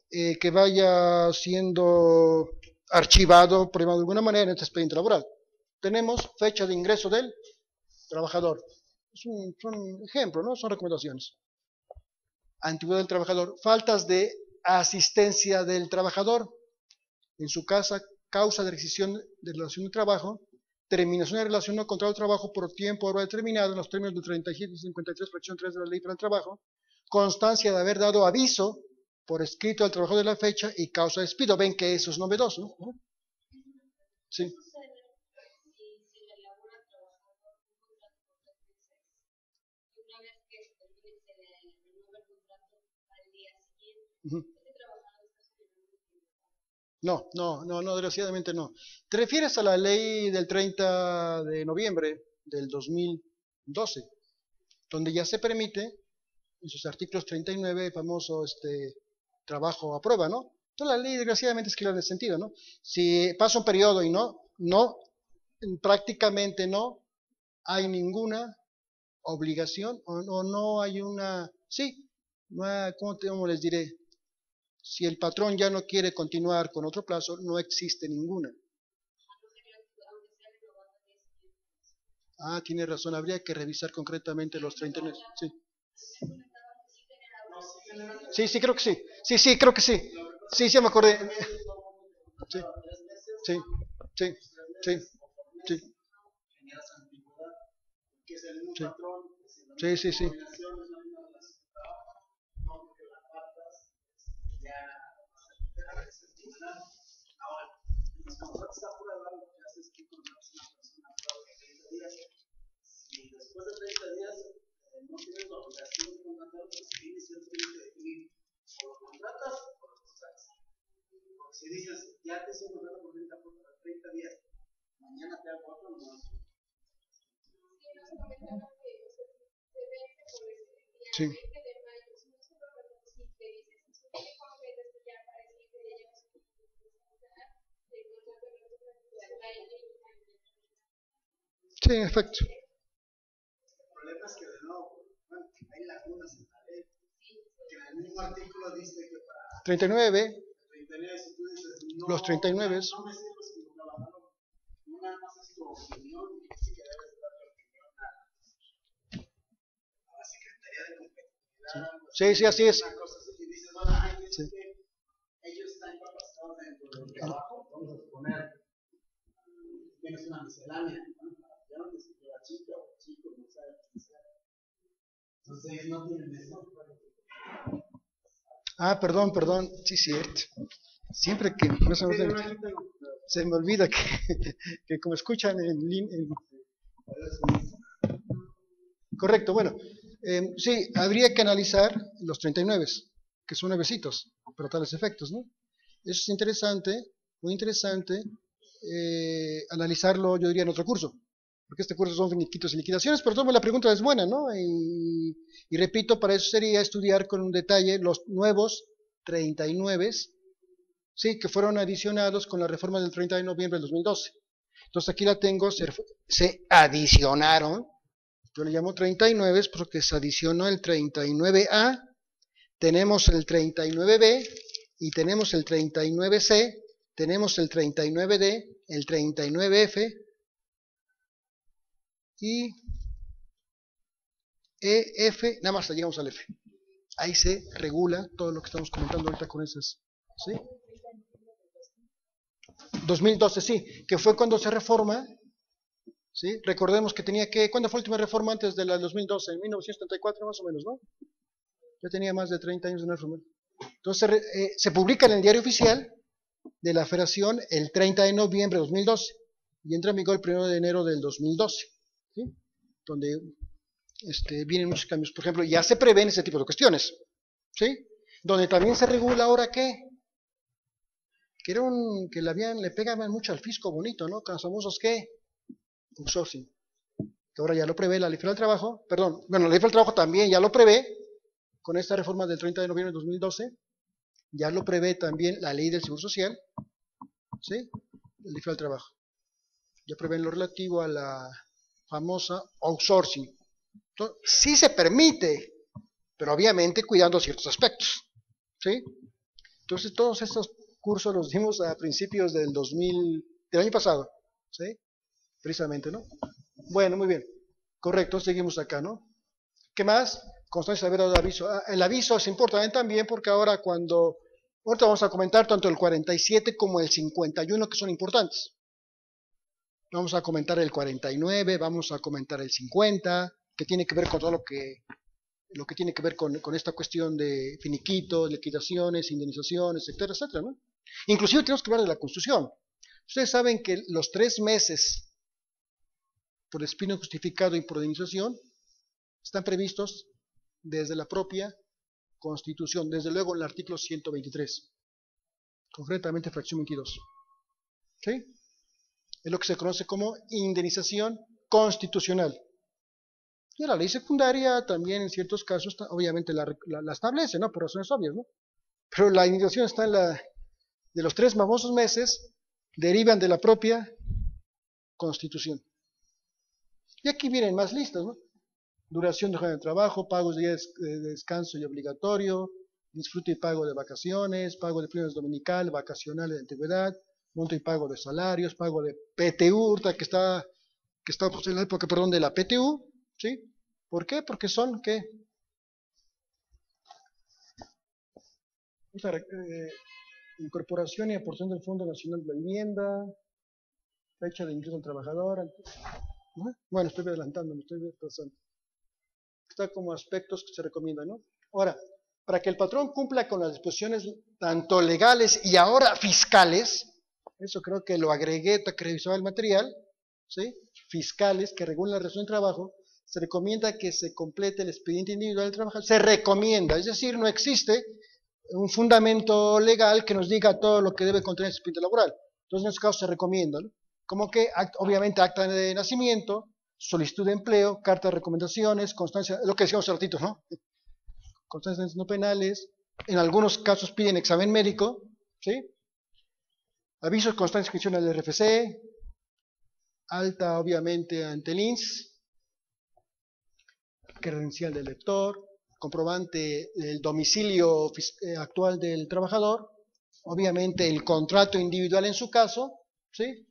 Que vaya siendo archivado, por de alguna manera, en este expediente laboral. Tenemos fecha de ingreso del trabajador. Son ejemplos, ¿no? Son recomendaciones. Antigüedad del trabajador. Faltas de asistencia del trabajador en su casa, causa de rescisión de relación de trabajo, terminación de relación o contrato de trabajo por tiempo o hora determinado en los términos de 37 y 53, fracción 3 de la Ley para el Trabajo, constancia de haber dado aviso por escrito al trabajador de la fecha y causa de despido. Ven que eso es novedoso, ¿no? Sí. Uh-huh. No, desgraciadamente no. ¿Te refieres a la ley del 30 de noviembre del 2012, donde ya se permite, en sus artículos 39, el famoso trabajo a prueba, ¿no? Toda la ley desgraciadamente es clara en ese sentido, ¿no? Si pasa un periodo y prácticamente no hay ninguna obligación o no hay sí, ¿Cómo les diré? Si el patrón ya no quiere continuar con otro plazo, no existe ninguna. Ah, tiene razón, habría que revisar concretamente los 39. Sí. Sí, creo que sí. Sí, creo que sí. Sí, me acordé. Sí, sí, sí, sí, sí. Sí. Sí. Sí, en efecto. 39, los 39. Sí, así es. Sí. Ah, perdón, sí, cierto. Siempre que no se me olvida que como escuchan correcto, bueno, sí, habría que analizar los 39, que son nuevecitos, para tales efectos, ¿no? Eso es interesante, muy interesante, analizarlo, yo diría, en otro curso, porque este curso son finiquitos y liquidaciones, pero tomo la pregunta es buena, ¿no? Y repito, para eso sería estudiar con un detalle los nuevos 39, sí, que fueron adicionados con la reforma del 30 de noviembre del 2012. Entonces aquí la tengo, se adicionaron, yo le llamo 39 porque se adicionó el 39A, tenemos el 39B y tenemos el 39C, tenemos el 39D, el 39F y EF, nada más llegamos al F. Ahí se regula todo lo que estamos comentando ahorita con esas, ¿sí? 2012, sí, que fue cuando se reforma, ¿sí? Recordemos que ¿cuándo fue la última reforma antes de la 2012? En 1974 más o menos, ¿no? Ya tenía más de 30 años de una reforma. Entonces se publica en el diario oficial de la Federación el 30 de noviembre de 2012 y entra en vigor el 1 de enero del 2012, ¿sí? Donde vienen muchos cambios. Por ejemplo, ya se prevén ese tipo de cuestiones, ¿sí? Donde también se regula ahora que le pegaban mucho al fisco bonito, ¿no? Con los famosos outsourcing, que ahora ya lo prevé la Ley Federal del Trabajo, la Ley Federal del Trabajo también ya lo prevé, con esta reforma del 30 de noviembre de 2012, ya lo prevé también la Ley del Seguro Social, ¿sí? La Ley Federal del Trabajo. Ya prevé lo relativo a la famosa outsourcing. Entonces, sí se permite, pero obviamente cuidando ciertos aspectos, ¿sí? Entonces, todos estos cursos los dimos a principios del año pasado, ¿sí? Precisamente, ¿no? Bueno, muy bien. Correcto, seguimos acá, ¿no? ¿Qué más? Constancia de haber dado aviso. El aviso es importante también porque ahorita vamos a comentar tanto el 47 como el 51 que son importantes. Vamos a comentar el 49, vamos a comentar el 50, que tiene que ver con todo lo que tiene que ver con esta cuestión de finiquitos, liquidaciones, indemnizaciones, etcétera, ¿no? Inclusive tenemos que hablar de la Constitución. Ustedes saben que los 3 meses por despido injustificado y por indemnización están previstos desde la propia Constitución, desde luego en el artículo 123, concretamente fracción 22. ¿Sí? Es lo que se conoce como indemnización constitucional. Y la ley secundaria también en ciertos casos, obviamente la establece, ¿no? Por razones obvias, ¿no? Pero la indemnización está de los 3 famosos meses, derivan de la propia Constitución. Y aquí vienen más listas, ¿no? duración de jornada de trabajo, pagos de días de descanso y obligatorio, disfrute y pago de vacaciones, pago de premios dominical, vacacional de antigüedad, monto y pago de salarios, pago de PTU, que está pues, en la época, perdón, de la PTU, ¿sí? ¿Por qué? Porque son, ¿qué? Incorporación y aportación del Fondo Nacional de la Vivienda, fecha de ingreso del trabajador, ¿no? Bueno, estoy adelantando, me estoy pasando. Está como aspectos que se recomiendan, ¿no? Ahora, para que el patrón cumpla con las disposiciones tanto legales y ahora fiscales, eso creo que lo agregué, que revisaba el material, ¿sí? Fiscales que regulan la relación de trabajo, se recomienda que se complete el expediente individual del trabajador, se recomienda, es decir, no existe un fundamento legal que nos diga todo lo que debe contener el expediente laboral. Entonces, en este caso se recomienda, ¿no? Como que, obviamente, acta de nacimiento, solicitud de empleo, carta de recomendaciones, constancia, lo que decíamos hace ratito, ¿no? Constancias no penales, en algunos casos piden examen médico, ¿sí? Avisos, constancia de inscripción al RFC, alta, obviamente, ante el INSS, credencial del lector, comprobante del domicilio actual del trabajador, obviamente el contrato individual en su caso, ¿sí?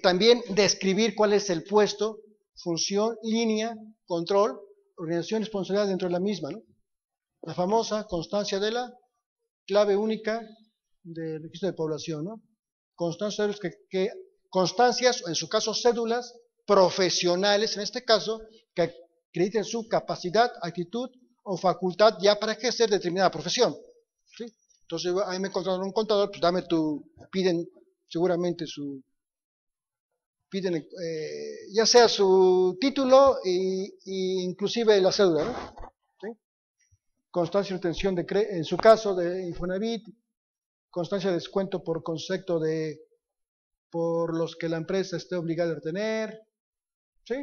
También describir cuál es el puesto, función, línea, control, organización y responsabilidad dentro de la misma, ¿no? La famosa constancia de la clave única del registro de población, ¿no? Constancias constancias, o en su caso cédulas, profesionales, en este caso, que acrediten su capacidad, actitud o facultad ya para ejercer determinada profesión, ¿sí? Entonces, ahí me encontraron un contador, pues dame piden seguramente piden ya sea su título y inclusive la cédula, ¿no? ¿Sí? Constancia de obtención en su caso de Infonavit, constancia de descuento por concepto por los que la empresa esté obligada a retener, ¿sí?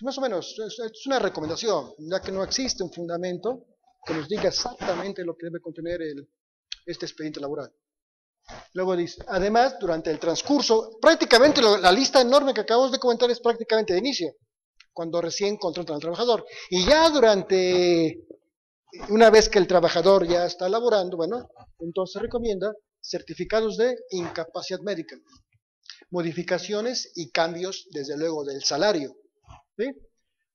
Más o menos, es una recomendación, ya que no existe un fundamento que nos diga exactamente lo que debe contener este expediente laboral. Luego dice, además, durante el transcurso, prácticamente la lista enorme que acabamos de comentar es prácticamente de inicio, cuando recién contratan al trabajador. Y ya una vez que el trabajador ya está laborando, bueno, entonces recomienda certificados de incapacidad médica, modificaciones y cambios, desde luego, del salario, ¿sí?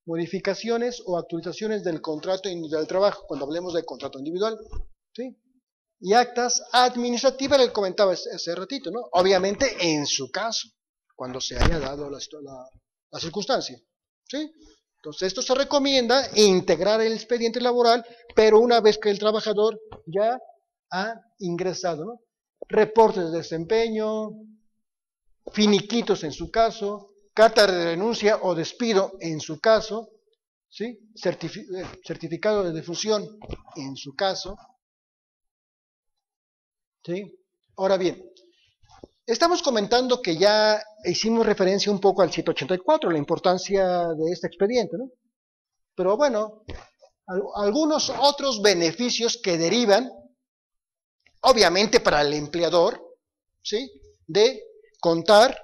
Modificaciones o actualizaciones del contrato individual de trabajo, cuando hablemos de contrato individual, ¿sí? Y actas administrativas, le comentaba hace ratito, ¿no? Obviamente en su caso, cuando se haya dado la circunstancia, ¿sí? Entonces esto se recomienda integrar el expediente laboral, pero una vez que el trabajador ya ha ingresado, ¿no? Reportes de desempeño, finiquitos en su caso, carta de renuncia o despido en su caso, ¿sí? Certificado de defunción en su caso, ¿sí? Ahora bien, estamos comentando que ya hicimos referencia un poco al 784, la importancia de este expediente, ¿no? Pero bueno, algunos otros beneficios que derivan, obviamente para el empleador, ¿sí? De contar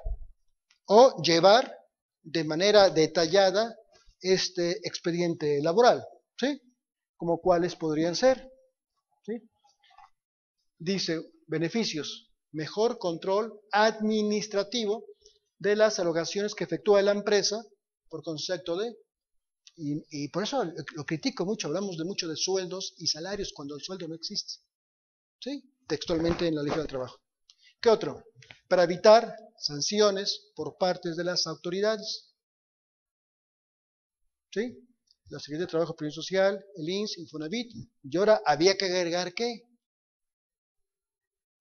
o llevar de manera detallada este expediente laboral, ¿sí? Como cuáles podrían ser, ¿sí? Dice, beneficios, mejor control administrativo de las erogaciones que efectúa la empresa por concepto de, y por eso lo critico mucho, hablamos mucho de sueldos y salarios cuando el sueldo no existe, ¿sí? Textualmente en la ley del trabajo. ¿Qué otro? Para evitar sanciones por parte de las autoridades, ¿sí? La Secretaría de Trabajo y Previsión Social, el INSS, Infonavit, y ahora había que agregar ¿qué?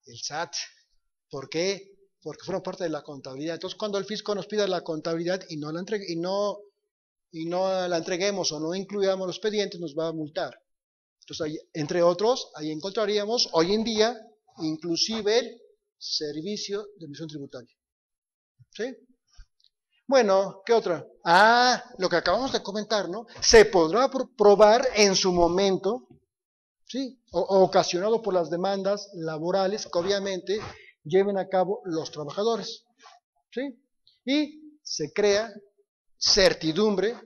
El SAT. ¿Por qué? Porque fueron parte de la contabilidad. Entonces, cuando el fisco nos pida la contabilidad y no la entreguemos o no incluyamos los expedientes, nos va a multar. Entonces, ahí, entre otros, ahí encontraríamos hoy en día inclusive el servicio de emisión tributaria, ¿sí? Bueno, ¿qué otra? Lo que acabamos de comentar, ¿no? Se podrá probar en su momento, ¿sí? O ocasionado por las demandas laborales que obviamente lleven a cabo los trabajadores, ¿sí? Y se crea certidumbre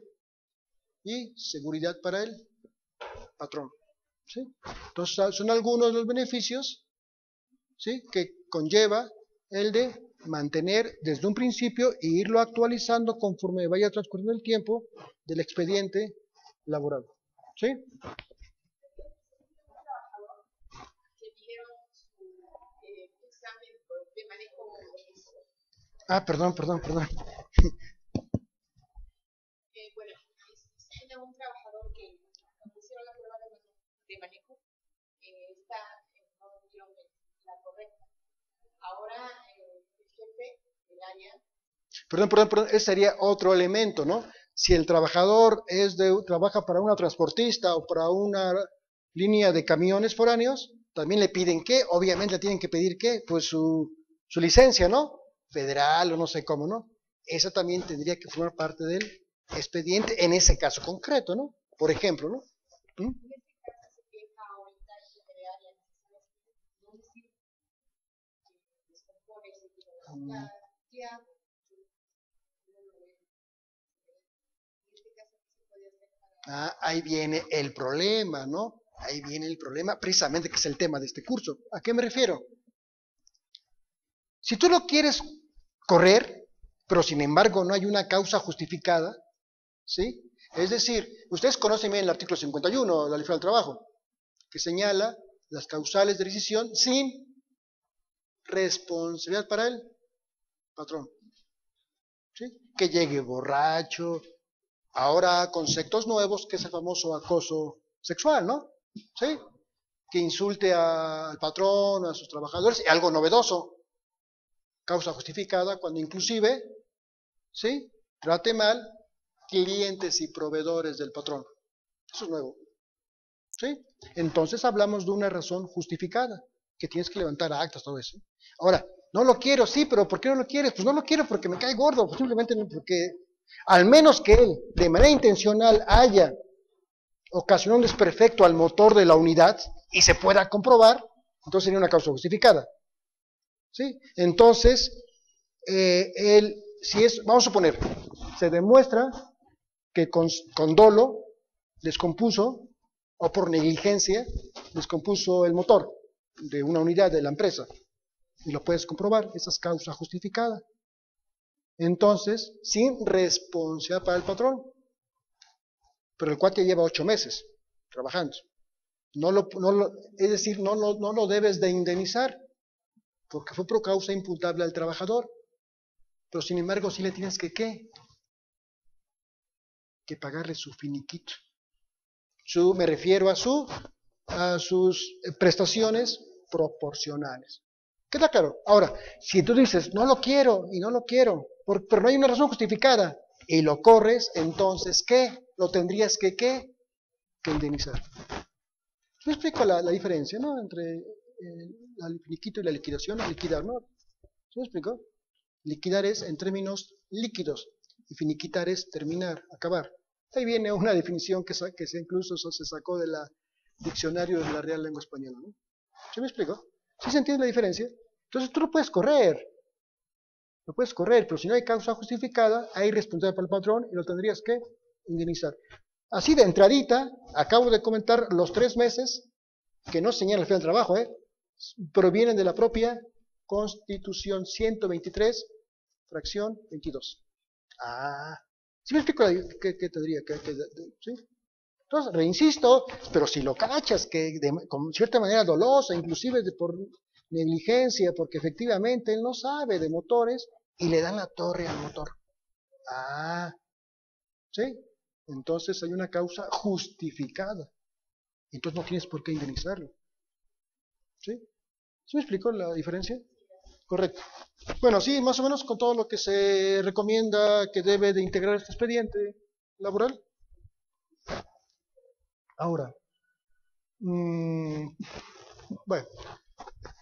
y seguridad para el patrón. ¿Sí? Entonces son algunos de los beneficios, ¿sí?, que conlleva el de mantener desde un principio e irlo actualizando conforme vaya transcurriendo el tiempo del expediente laboral. ¿Sí? Ah, perdón. Bueno, era un trabajador que cuando hicieron la prueba de manejo no dio la correcta. Ahora el jefe del área. Perdón, ese sería otro elemento, ¿no? Si el trabajador trabaja para una transportista o para una línea de camiones foráneos, también le piden ¿qué? Obviamente le tienen que pedir ¿qué? Pues su licencia, ¿no? Federal o no sé cómo, ¿no? Esa también tendría que formar parte del expediente en ese caso concreto, ¿no? Por ejemplo, ¿no? ¿Mm? Ahí viene el problema, ¿no? Ahí viene el problema, precisamente que es el tema de este curso. ¿A qué me refiero? Si tú lo quieres correr, pero sin embargo no hay una causa justificada, ¿sí? Es decir, ustedes conocen bien el artículo 51 de la Ley Federal del Trabajo, que señala las causales de rescisión sin responsabilidad para el patrón, ¿sí? Que llegue borracho, ahora conceptos nuevos, que es el famoso acoso sexual, ¿no? ¿Sí? Que insulte al patrón, a sus trabajadores, algo novedoso, causa justificada, cuando inclusive, ¿sí?, trate mal clientes y proveedores del patrón. Eso es nuevo. ¿Sí? Entonces hablamos de una razón justificada, que tienes que levantar actas, todo eso. Ahora, no lo quiero, sí, pero ¿por qué no lo quieres? Pues no lo quiero porque me cae gordo, pues simplemente porque, al menos que él, de manera intencional, haya ocasionado un desperfecto al motor de la unidad y se pueda comprobar, entonces sería una causa justificada. ¿Sí? Entonces, vamos a suponer, se demuestra que con dolo descompuso, o por negligencia, descompuso el motor de una unidad de la empresa. Y lo puedes comprobar, esa es causa justificada. Entonces, sin responsabilidad para el patrón. Pero el cuate lleva 8 meses trabajando. Es decir, no lo debes de indemnizar, porque fue por causa imputable al trabajador. Pero sin embargo, sí le tienes que, ¿qué? Que pagarle su finiquito. Me refiero a sus prestaciones proporcionales. ¿Queda claro? Ahora, si tú dices, no lo quiero y no lo quiero, pero no hay una razón justificada, y lo corres, entonces, ¿qué? Lo tendrías que indemnizar. ¿Me explico la diferencia, ¿no? Entre el finiquito y la liquidación, liquidar, ¿no? ¿Me explico? Liquidar es en términos líquidos y finiquitar es terminar, acabar. Ahí viene una definición que incluso se sacó del diccionario de la Real Lengua Española, ¿no? ¿Sí me explico? ¿Sí se entiende la diferencia? Entonces tú lo puedes correr, pero si no hay causa justificada, hay responsabilidad para el patrón y lo tendrías que indemnizar. Así de entradita, acabo de comentar los 3 meses que no señala el fin del trabajo, provienen de la propia Constitución 123, fracción 22. ¿Sí me explico qué tendría ¿sí? Entonces, reinsisto, pero si lo cachas, que con cierta manera dolosa, inclusive por negligencia, porque efectivamente él no sabe de motores, y le dan la torre al motor. ¿Sí? Entonces hay una causa justificada. Entonces no tienes por qué indemnizarlo. ¿Sí? ¿Sí me explico la diferencia? Correcto. Bueno, sí, más o menos con todo lo que se recomienda que debe de integrar este expediente laboral. Ahora, bueno,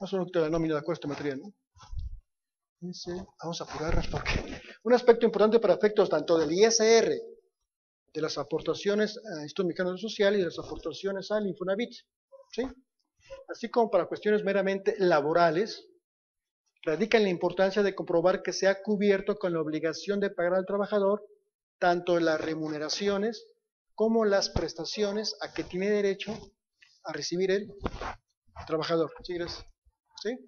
más o menos la nómina de acuerdo material, ¿no? Vamos a apurarnos porque un aspecto importante para efectos tanto del ISR, de las aportaciones al Instituto Mexicano Social y de las aportaciones al Infonavit, ¿sí?, así como para cuestiones meramente laborales, radica en la importancia de comprobar que se ha cubierto con la obligación de pagar al trabajador tanto las remuneraciones como las prestaciones a que tiene derecho a recibir el trabajador. ¿Sí, gracias? ¿Sí?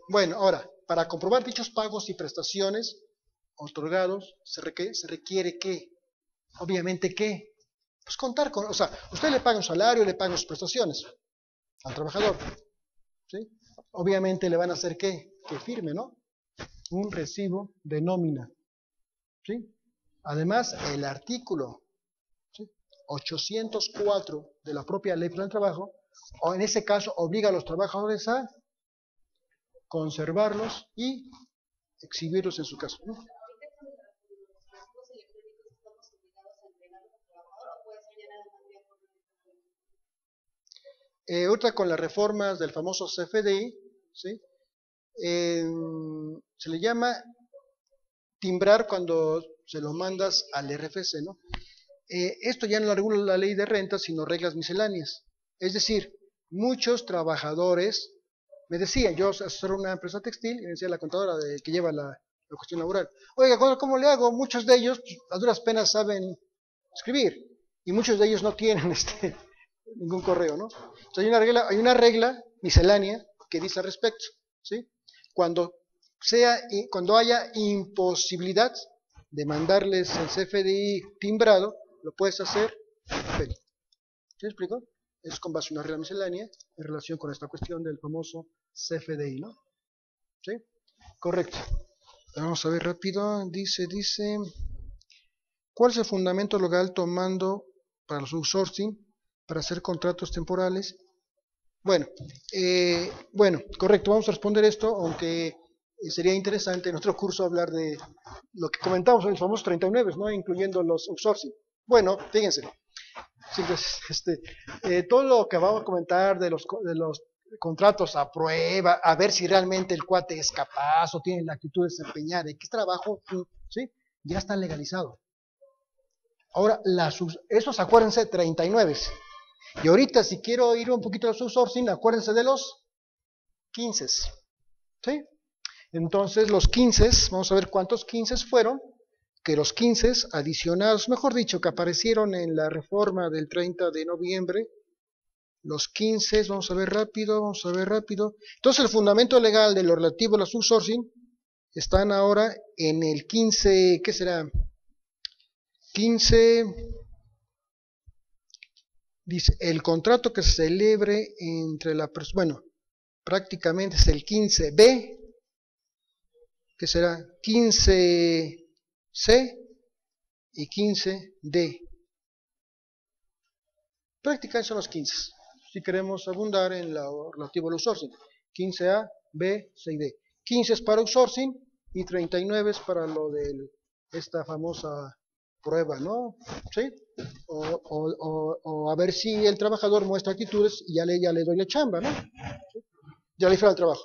Bueno, ahora, para comprobar dichos pagos y prestaciones otorgados, se requiere que, obviamente que, pues contar con, o sea, usted le paga un salario, le paga sus prestaciones al trabajador, ¿sí? Obviamente le van a hacer que firme, ¿no? Un recibo de nómina, ¿sí? Además, el artículo, ¿sí?, 804 de la propia Ley Federal del Trabajo, o en ese caso obliga a los trabajadores a conservarlos y exhibirlos en su casa, ¿no? Otra con las reformas del famoso CFDI, ¿sí? Se le llama timbrar cuando se lo mandas al RFC, ¿no? Esto ya no lo regula la ley de renta, sino reglas misceláneas. Es decir, muchos trabajadores, me decían, yo asesoro una empresa textil, y me decía la contadora que lleva la cuestión laboral, oiga, ¿cómo le hago? Muchos de ellos, pues, a duras penas saben escribir, y muchos de ellos no tienen ningún correo, ¿no? Entonces hay una regla miscelánea que dice al respecto, ¿sí? Cuando haya imposibilidad de mandarles el CFDI timbrado, lo puedes hacer en papel. ¿Sí me explico? Es con base a una regla miscelánea en relación con esta cuestión del famoso CFDI, ¿no? ¿Sí? Correcto. Vamos a ver rápido. Dice, ¿cuál es el fundamento legal tomando para los outsourcing para hacer contratos temporales? Bueno, correcto, vamos a responder esto, aunque sería interesante en otro curso hablar de lo que comentamos en el famoso 39, ¿no? Incluyendo los outsourcing. Bueno, fíjense, todo lo que vamos a comentar de los contratos a prueba, a ver si realmente el cuate es capaz o tiene la actitud de desempeñar, de qué trabajo, ¿sí? Ya está legalizado. Ahora, esos acuérdense, 39. Y ahorita, si quiero ir un poquito a los outsourcing, acuérdense de los 15. ¿Sí? Entonces, los 15, vamos a ver cuántos 15 fueron, que los 15 adicionados, mejor dicho, que aparecieron en la reforma del 30 de noviembre, los 15, vamos a ver rápido. Entonces, el fundamento legal de lo relativo a los outsourcing están ahora en el 15, ¿qué será? 15, dice, el contrato que se celebre entre la persona, bueno, prácticamente es el 15B, que será 15C y 15D. Prácticamente son los 15, si queremos abundar en lo relativo al outsourcing. 15A, B, C y D. 15 es para outsourcing y 39 es para lo de esta famosa prueba, ¿no? ¿Sí? O a ver si el trabajador muestra actitudes y ya le doy la chamba, ¿no? ¿Sí? Ya le hice el trabajo.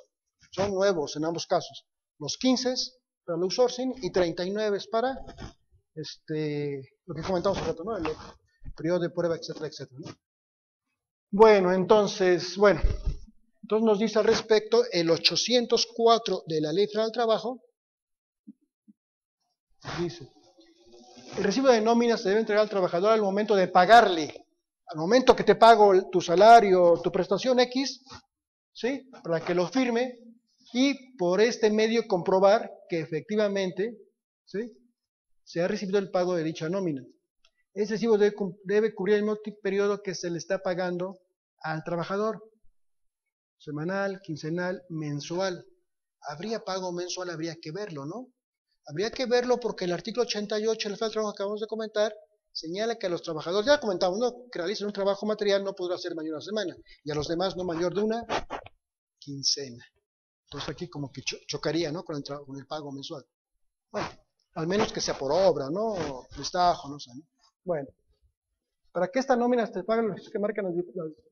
Son nuevos en ambos casos. Los 15 para el outsourcing y 39 es para lo que comentamos hace rato, ¿no? El periodo de prueba, etcétera, etcétera, ¿no? Bueno, entonces nos dice al respecto el 804 de la Ley Federal del Trabajo. Dice, el recibo de nómina se debe entregar al trabajador al momento de pagarle. Al momento que te pago tu salario, tu prestación X, ¿sí? Para que lo firme y por este medio comprobar que efectivamente, ¿sí?, se ha recibido el pago de dicha nómina. Ese recibo debe cubrir el mismo periodo que se le está pagando al trabajador. Semanal, quincenal, mensual. ¿Habría pago mensual? Habría que verlo, ¿no? Habría que verlo porque el artículo 88 del Federal del Trabajo que acabamos de comentar señala que a los trabajadores, ya comentamos, ¿no?, que realicen un trabajo material no podrá ser mayor a una semana y a los demás no mayor de una quincena. Entonces aquí como que chocaría, ¿no?, con el pago mensual. Bueno, al menos que sea por obra, ¿no?, prestajo, no sé, ¿no? Bueno, para que esta nómina se pague, los que marcan los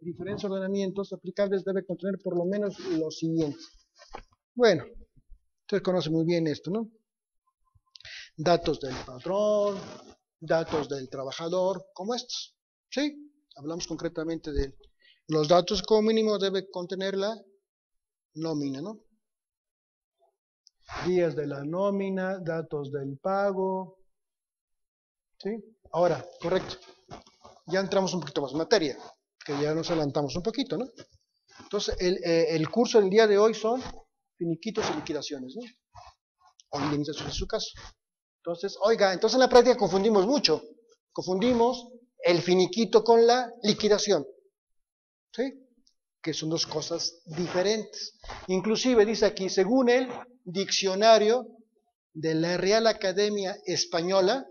diferentes ordenamientos aplicables debe contener por lo menos lo siguiente. Bueno, ustedes conocen muy bien esto, ¿no? Datos del patrón, datos del trabajador, como estos, ¿sí? Hablamos concretamente de los datos. Como mínimo debe contener la nómina, ¿no? Días de la nómina, datos del pago, ¿sí? Ahora, correcto. Ya entramos un poquito más en materia, que ya nos adelantamos un poquito, ¿no? Entonces, el curso del día de hoy son finiquitos y liquidaciones, ¿no? O indemnizaciones en su caso. Entonces, oiga, entonces en la práctica confundimos mucho. Confundimos el finiquito con la liquidación, ¿sí? Que son dos cosas diferentes. Inclusive dice aquí, según el diccionario de la Real Academia Española,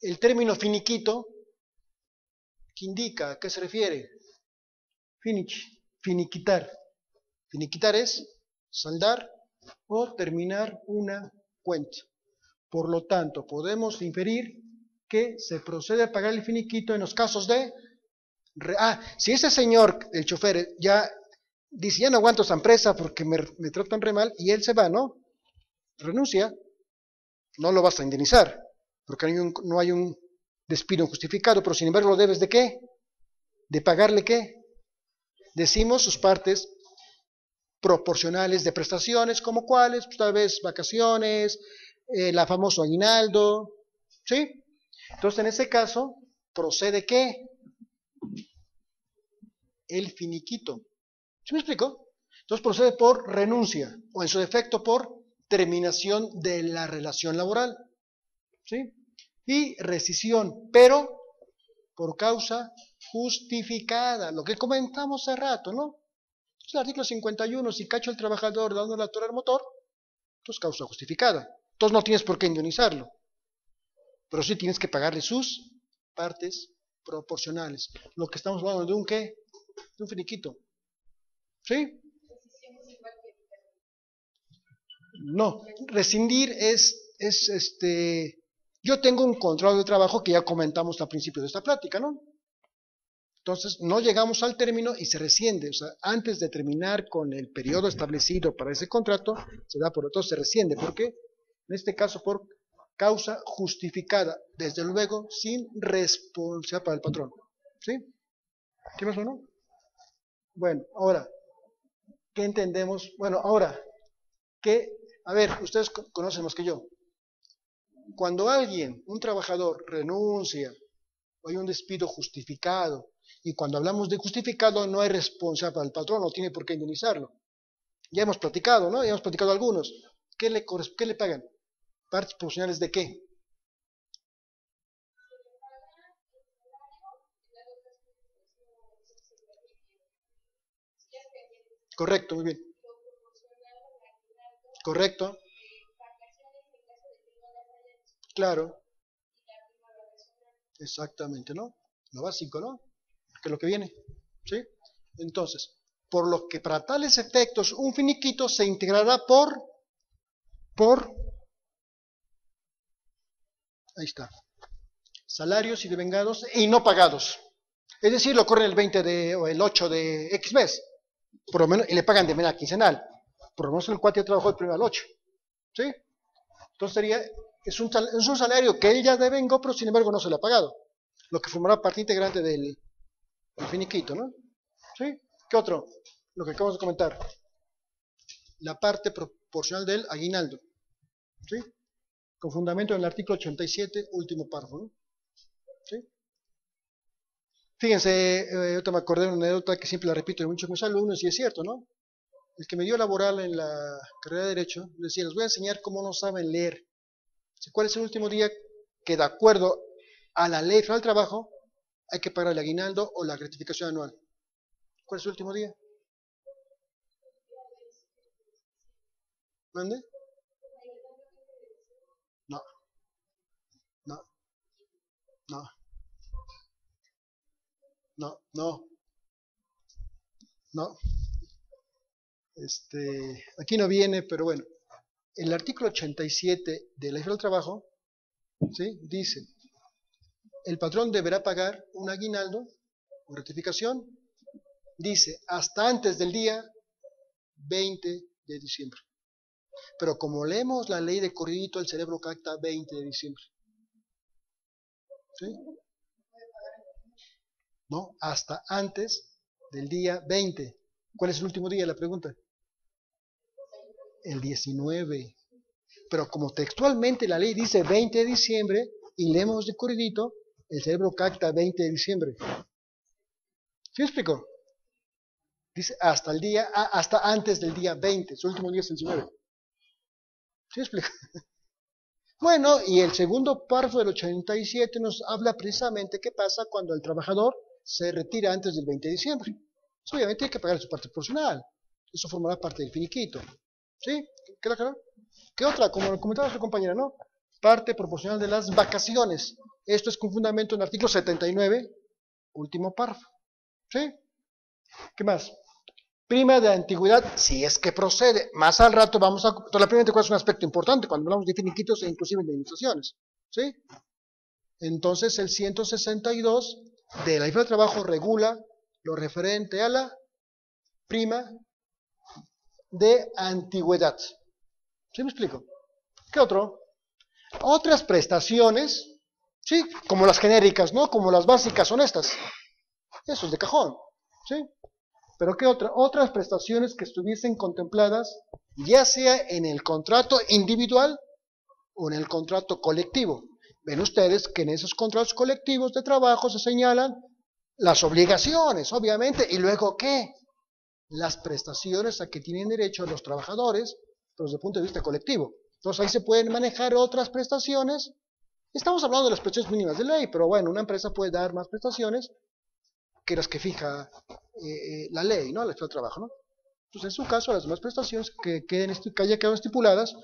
el término finiquito, ¿qué indica? ¿A qué se refiere? Finiquitar. Finiquitar es saldar o terminar una cuenta. Por lo tanto, podemos inferir que se procede a pagar el finiquito en los casos de... si ese señor, el chofer, ya dice, ya no aguanto esa empresa porque me tratan re mal, y él se va, ¿no? Renuncia, no lo vas a indemnizar, porque no hay un despido injustificado, pero sin embargo lo debes de ¿qué? De pagarle ¿qué? Decimos sus partes proporcionales de prestaciones, como cuáles, pues tal vez vacaciones, la famoso aguinaldo, ¿sí? Entonces en ese caso, procede ¿qué? El finiquito. ¿Sí me explico? Entonces procede por renuncia, o en su defecto por terminación de la relación laboral, ¿sí? Y rescisión, pero por causa justificada, lo que comentamos hace rato, ¿no? Entonces, el artículo 51, si cacho al trabajador dando la torre al motor, entonces causa justificada. Entonces no tienes por qué indemnizarlo, pero sí tienes que pagarle sus partes proporcionales. Lo que estamos hablando de un ¿qué? De un finiquito. ¿Sí? No, rescindir yo tengo un contrato de trabajo que ya comentamos al principio de esta plática, ¿no? Entonces, no llegamos al término y se rescinde. O sea, antes de terminar con el periodo establecido para ese contrato, se da por otro, se rescinde. ¿Por qué? En este caso, por causa justificada. Desde luego, sin responsabilidad para el patrón. ¿Sí? ¿Qué más o no? Bueno, ahora, ¿qué entendemos? Bueno, ahora, a ver, ustedes conocen más que yo. Cuando alguien, un trabajador, renuncia o hay un despido justificado, y cuando hablamos de justificado no hay responsabilidad para el patrón, no tiene por qué indemnizarlo. Ya hemos platicado, ¿no? Ya hemos platicado algunos. ¿Qué le pagan? ¿Partes proporcionales de qué? Correcto, muy bien. Correcto. Claro. Exactamente, ¿no? Lo básico, ¿no? Que es lo que viene. ¿Sí? Entonces, por lo que para tales efectos un finiquito se integrará ahí está, salarios y devengados y no pagados. Es decir, lo corren el 20 o el 8 de X mes, por lo menos, y le pagan de manera quincenal. Por lo menos el cuate trabajó el 1 al 8. ¿Sí? Entonces es un salario que él ya devengó, pero sin embargo no se le ha pagado. Lo que formará parte integrante del finiquito, ¿no? ¿Sí? ¿Qué otro? Lo que acabamos de comentar. La parte proporcional del aguinaldo. ¿Sí? Con fundamento en el artículo 87, último párrafo, ¿no? ¿Sí? Fíjense, ahorita me acordé de una anécdota que siempre la repito de muchos de mis alumnos, y es cierto, ¿no? El que me dio laboral en la carrera de Derecho, decía, les voy a enseñar cómo no saben leer. ¿Cuál es el último día que de acuerdo a la ley federal del trabajo hay que pagar el aguinaldo o la gratificación anual? ¿Cuál es el último día? ¿Mande? No, no, no, no. Aquí no viene, pero bueno. El artículo 87 de la ley federal del trabajo, ¿sí? Dice, el patrón deberá pagar un aguinaldo o gratificación, dice, hasta antes del día 20 de diciembre. Pero como leemos la ley de corridito, el cerebro capta 20 de diciembre. ¿Sí? No, hasta antes del día 20. ¿Cuál es el último día? La pregunta. El 19. Pero como textualmente la ley dice 20 de diciembre y leemos de corridito, El cerebro capta 20 de diciembre. ¿Sí me explico? Dice hasta antes del día 20, su último día es el 19. ¿Sí me explico? Bueno, y el segundo párrafo del 87 nos habla precisamente qué pasa cuando el trabajador se retira antes del 20 de diciembre. Pues obviamente hay que pagar su parte proporcional. Eso formará parte del finiquito. ¿Sí? ¿Queda claro? ¿Qué otra? Como comentaba su compañera, ¿no? Parte proporcional de las vacaciones. Esto es con fundamento en el artículo 79, último párrafo. ¿Sí? ¿Qué más? Prima de antigüedad, si es que procede. Más al rato vamos a... La prima de antigüedad es un aspecto importante cuando hablamos de finiquitos e inclusive de indemnizaciones. ¿Sí? Entonces el 162 de la ley de trabajo regula lo referente a la prima de antigüedad. ¿Sí me explico? ¿Qué otro? Otras prestaciones, ¿sí? Como las genéricas, ¿no? Como las básicas son estas. Eso es de cajón, ¿sí? Pero ¿qué otra? Otras prestaciones que estuviesen contempladas, ya sea en el contrato individual o en el contrato colectivo. Ven ustedes que en esos contratos colectivos de trabajo se señalan las obligaciones, obviamente, y luego ¿qué? Las prestaciones a que tienen derecho los trabajadores, pero desde el punto de vista colectivo. Entonces ahí se pueden manejar otras prestaciones. Estamos hablando de las prestaciones mínimas de ley, pero bueno, una empresa puede dar más prestaciones que las que fija la ley, ¿no? La ley del trabajo, ¿no? Entonces, en su caso, las demás prestaciones que haya quedado estipuladas,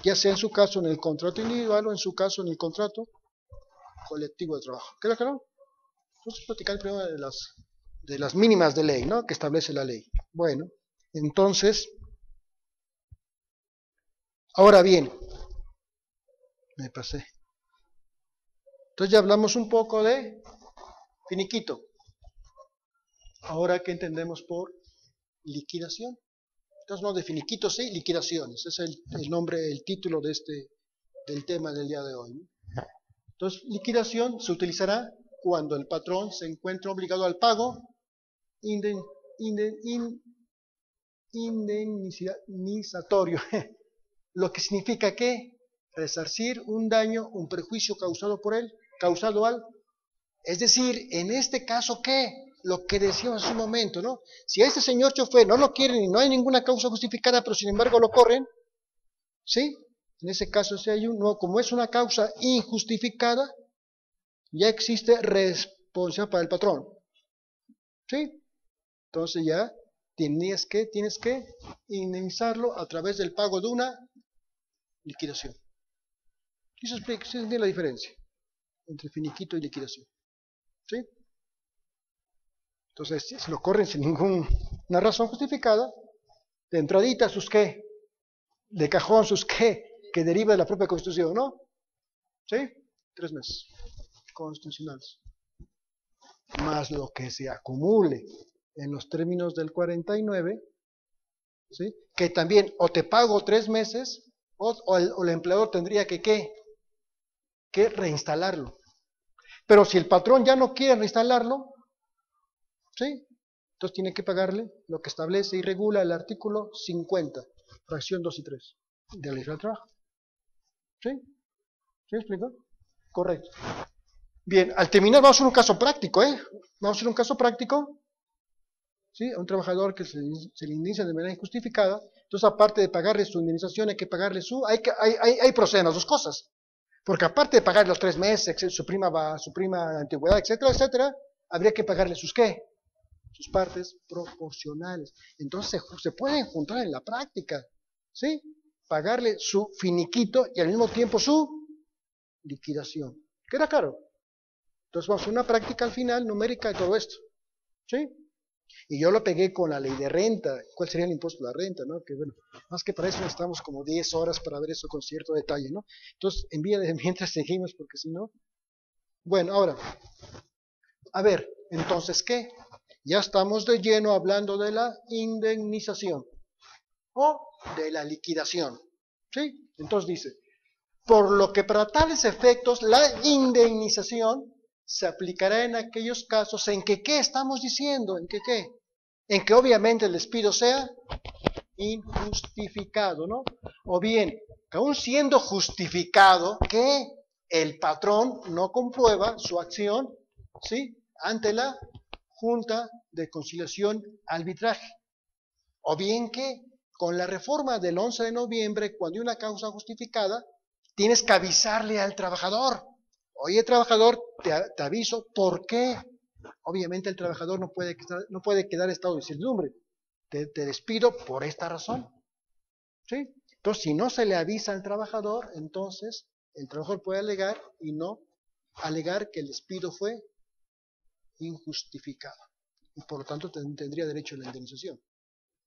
ya sea en su caso en el contrato individual o en su caso en el contrato colectivo de trabajo. ¿Queda claro? Entonces, platicar primero de las mínimas de ley, ¿no? Que establece la ley. Bueno, entonces, ahora bien, me pasé. Entonces ya hablamos un poco de finiquito. Ahora, ¿qué entendemos por liquidación? Entonces, no de finiquitos, sí, liquidaciones. Ese es el nombre, el título del tema del día de hoy, ¿no? Entonces, liquidación se utilizará cuando el patrón se encuentra obligado al pago indemnizatorio, lo que significa que resarcir un daño, un perjuicio causado por él, causado al, es decir, en este caso, ¿qué? Lo que decíamos hace un momento, ¿no? Si a este señor chofer no lo quieren y no hay ninguna causa justificada, pero sin embargo lo corren, ¿sí? En ese caso, si hay como es una causa injustificada, ya existe responsabilidad para el patrón, ¿sí? Entonces ya tienes que indemnizarlo a través del pago de una liquidación. ¿Sí se explica? ¿Sí se entiende la diferencia entre finiquito y liquidación? ¿Sí? Entonces, si lo corren sin ninguna razón justificada, de entradita sus qué, de cajón sus qué, que deriva de la propia Constitución, ¿no? ¿Sí? 3 meses constitucionales. Más lo que se acumule en los términos del 49, ¿sí? Que también o te pago 3 meses o el empleador tendría que reinstalarlo. Pero si el patrón ya no quiere reinstalarlo, ¿sí? Entonces tiene que pagarle lo que establece y regula el artículo 50, fracción 2 y 3 de la ley del trabajo. ¿Sí? ¿Sí me explico? Correcto. Bien, al terminar vamos a hacer un caso práctico, ¿eh? Vamos a hacer un caso práctico, ¿sí? A un trabajador que se le indemniza de manera injustificada. Entonces, aparte de pagarle su indemnización, hay que pagarle hay proceden las dos cosas. Porque aparte de pagarle los 3 meses, su prima de antigüedad, etcétera, etcétera, habría que pagarle sus ¿qué? Sus partes proporcionales. Entonces se pueden juntar en la práctica, ¿sí? Pagarle su finiquito y al mismo tiempo su liquidación. ¿Queda claro? Entonces vamos a hacer una práctica al final, numérica de todo esto, ¿sí? Y yo lo pegué con la ley de renta. ¿Cuál sería el impuesto de la renta, no? Que bueno, más que para eso necesitamos como 10 horas para ver eso con cierto detalle, ¿no? Entonces, en vía de mientras seguimos, porque si no... Bueno, ahora, a ver, entonces, ¿qué? Ya estamos de lleno hablando de la indemnización o de la liquidación, ¿sí? Entonces dice, por lo que para tales efectos la indemnización se aplicará en aquellos casos en que, ¿qué estamos diciendo? ¿En que qué? En que obviamente el despido sea injustificado, ¿no? O bien, que aún siendo justificado, ¿qué? el patrón no comprueba su acción, ¿sí?, ante la Junta de Conciliación Arbitraje. O bien que con la reforma del 11 de noviembre, cuando hay una causa justificada, tienes que avisarle al trabajador. Oye, trabajador, te aviso, ¿por qué? Obviamente el trabajador no puede quedar en estado de incertidumbre. Te despido por esta razón. ¿Sí? Entonces, si no se le avisa al trabajador, entonces el trabajador puede alegar y no alegar que el despido fue injustificado. Y por lo tanto tendría derecho a la indemnización.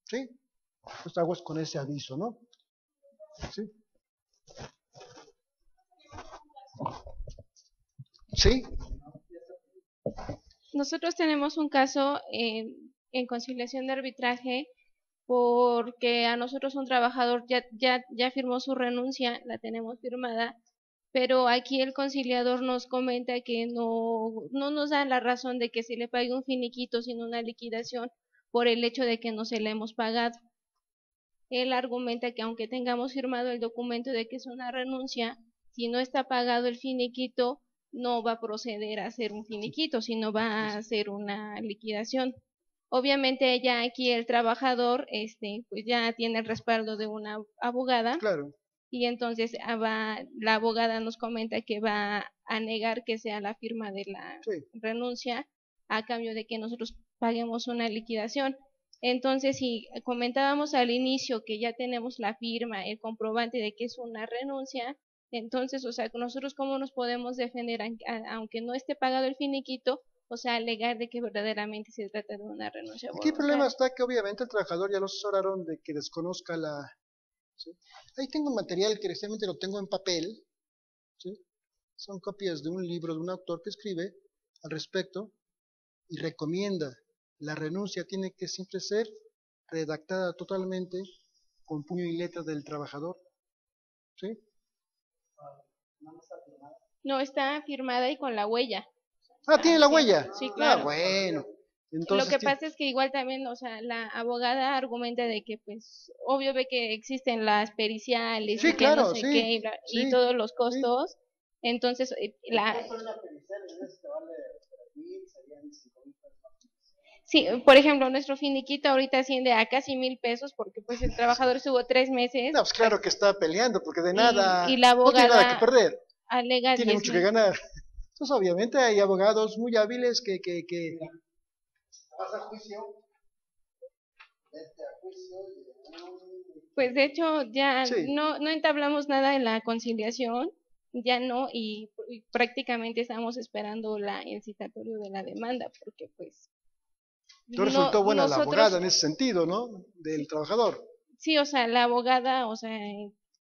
¿Sí? Entonces aguas con ese aviso, ¿no? ¿Sí? ¿Sí? Nosotros tenemos un caso en conciliación de arbitraje porque a nosotros un trabajador ya firmó su renuncia, la tenemos firmada, pero aquí el conciliador nos comenta que no nos da la razón de que se le pague un finiquito sino una liquidación por el hecho de que no se le hemos pagado. Él argumenta que aunque tengamos firmado el documento de que es una renuncia, si no está pagado el finiquito, no va a proceder a hacer un finiquito, sino va a hacer una liquidación. Obviamente ya aquí el trabajador, pues ya tiene el respaldo de una abogada. Claro. Y entonces la abogada nos comenta que va a negar que sea la firma de la renuncia a cambio de que nosotros paguemos una liquidación. Entonces, si comentábamos al inicio que ya tenemos la firma, el comprobante de que es una renuncia, entonces, o sea, nosotros cómo nos podemos defender aunque no esté pagado el finiquito, o sea, alegar de que verdaderamente se trata de una renuncia Aquí el problema voluntaria. está que obviamente el trabajador ya lo asesoraron de que desconozca la... ¿sí? Ahí tengo un material que recientemente lo tengo en papel, ¿sí? Son copias de un libro de un autor que escribe al respecto y recomienda la renuncia tiene que siempre ser redactada totalmente con puño y letra del trabajador, ¿sí? No, está firmada y con la huella. Ah, ¿tiene la huella? Sí, Ah, claro. bueno. Lo Entonces, que pasa es que igual también, o sea, la abogada argumenta de que, pues, obvio ve que existen las periciales sí, y que no claro, sé sí, qué y sí, todos los sí. costos. Entonces, sí, por ejemplo, nuestro finiquito ahorita asciende a casi 1,000 pesos porque, pues, el trabajador estuvo 3 meses No, pues claro que está peleando, porque de y nada, la no tiene nada que abogada perder, alega tiene 10 mucho que mil. ganar. Entonces, obviamente, hay abogados muy hábiles que vas a juicio, vete a juicio. Pues de hecho ya Sí, no entablamos nada en la conciliación, ya no, y prácticamente estamos esperando el citatorio de la demanda, porque pues no resultó buena la abogada nosotros, en ese sentido, ¿no? Del trabajador. sí, o sea, la abogada, o sea,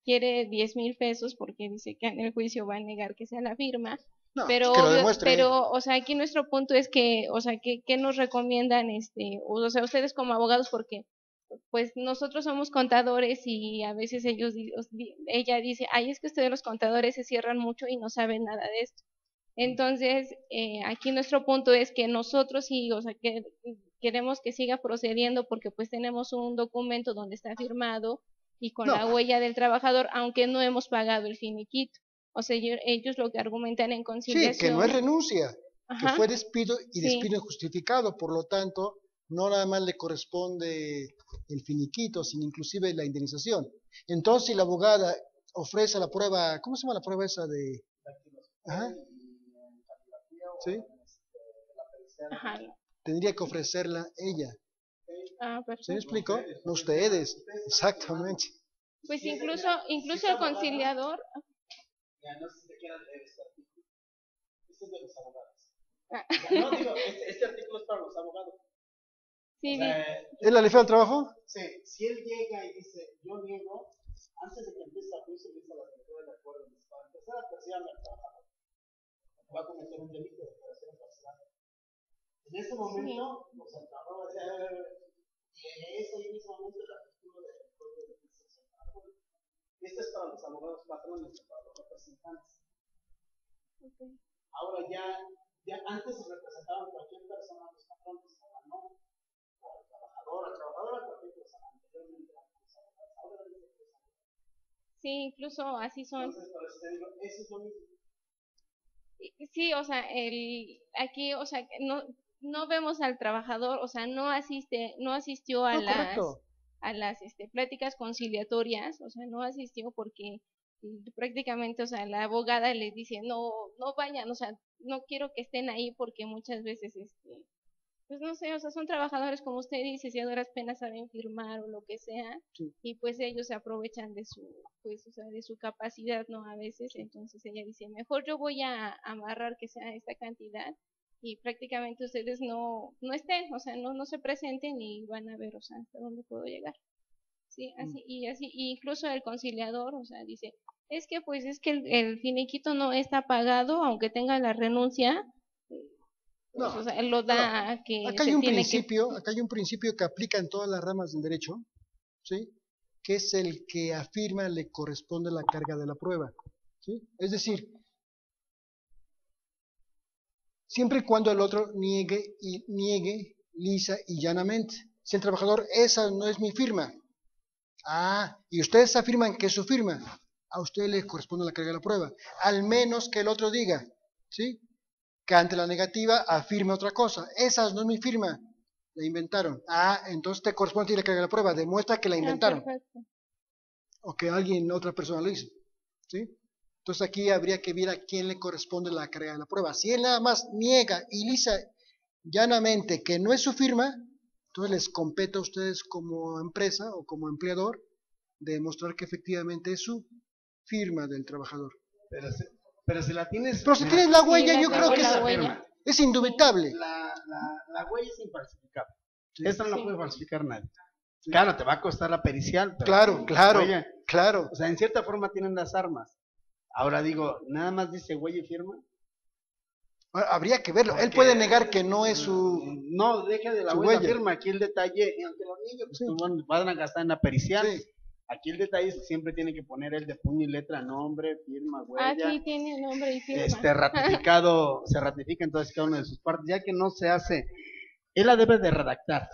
quiere 10,000 pesos porque dice que en el juicio va a negar que sea la firma, No, pues pero que lo obvio, demuestre. o sea, aquí nuestro punto es que, o sea, ¿qué nos recomiendan, o sea, ustedes como abogados, porque pues nosotros somos contadores y a veces ella dice, ay, es que ustedes los contadores se cierran mucho y no saben nada de esto. Entonces, aquí nuestro punto es que nosotros sí, o sea, que queremos que siga procediendo porque pues tenemos un documento donde está firmado y con No, la huella del trabajador, aunque no hemos pagado el finiquito. O sea, ellos lo que argumentan en sí, que no es conciliación, renuncia, que ajá, fue despido y sí, despido injustificado, por lo tanto, no nada más le corresponde el finiquito, sino inclusive la indemnización. Entonces, si la abogada ofrece la prueba, ¿cómo se llama la prueba esa de? Ajá, sí, ajá, tendría que ofrecerla ella. ¿Se me perfecto. explicó? No ustedes, exactamente. Pues incluso el conciliador, ah, No, digo, este artículo es para los abogados. sí, O sea, ¿Es la ley del trabajo? sí, si él llega y dice, yo niego, antes de que empiece el juicio, dice la secretaria de acuerdo, para empezar a perseguirme al trabajador, va a cometer un delito de operación parcial. En ese momento, sí. pues el trabajador va a decir, y en ese mismo momento el artículo del código de justicia se acuerdo. Este es para los abogados patrones, para los representantes. Okay. Ahora ya antes se representaban cualquier persona, los patrones, ahora no. O al trabajador, a cualquier persona. Anteriormente eran los abogados, ahora dice que es abogados. Sí, incluso así son. Entonces, por eso te digo, eso es lo mismo. Sí, o sea, aquí, o sea, no vemos al trabajador, o sea, no asistió No, correcto. a las pláticas conciliatorias, o sea, no asistió porque prácticamente, o sea, la abogada le dice, no vayan, o sea, no quiero que estén ahí porque muchas veces, pues no sé, o sea, son trabajadores como usted dice, si a duras penas saben firmar o lo que sea, Sí. y pues ellos se aprovechan de su, pues, o sea, de su capacidad, ¿no? A veces, entonces ella dice, mejor yo voy a amarrar que sea esta cantidad y prácticamente ustedes no estén, o sea, no se presenten y van a ver, o sea, hasta dónde puedo llegar. Sí, así, y incluso el conciliador, o sea, dice, es que pues es que el finiquito no está pagado, aunque tenga la renuncia, No, pues, o sea, él lo no, no. da a que Acá hay se un tiene que, principio, acá hay un principio que aplica en todas las ramas del derecho, ¿sí? Que es el que afirma le corresponde la carga de la prueba, ¿sí? Es decir, siempre y cuando el otro niegue lisa y llanamente. Si el trabajador, esa no es mi firma, y ustedes afirman que es su firma, a usted le corresponde la carga de la prueba, al menos que el otro diga, ¿sí? Que ante la negativa afirme otra cosa. Esa no es mi firma, la inventaron. Entonces te corresponde a ti la carga de la prueba, demuestra que la inventaron perfecto. o que otra persona lo hizo, ¿sí? Entonces aquí habría que ver a quién le corresponde la carga de la prueba. Si él nada más niega y lisa llanamente que no es su firma, entonces les compete a ustedes como empresa o como empleador demostrar que efectivamente es su firma del trabajador. Pero pero si la tienes, Pero si mira, tienes la Sí, huella, la yo creo tengo que la esa huella. firma, es indubitable. la huella es infalsificable. Sí. Esta no la Sí. puede falsificar nadie. Claro, te va a costar la pericial, pero Claro, huella, claro. o sea, en cierta forma tienen las armas. Ahora digo, nada más dice huella y firma. Habría que verlo. Él Porque, puede negar que no es su, no, deja de la su huella, huella. firma. Aquí el detalle, aunque los niños pues, Sí. van a gastar en la pericial, Sí. aquí el detalle es que siempre tiene que poner el de puño y letra, nombre, firma, huella, Aquí tiene nombre y firma. ratificado, se ratifica entonces cada una de sus partes, ya que no se hace, él la debe de redactar,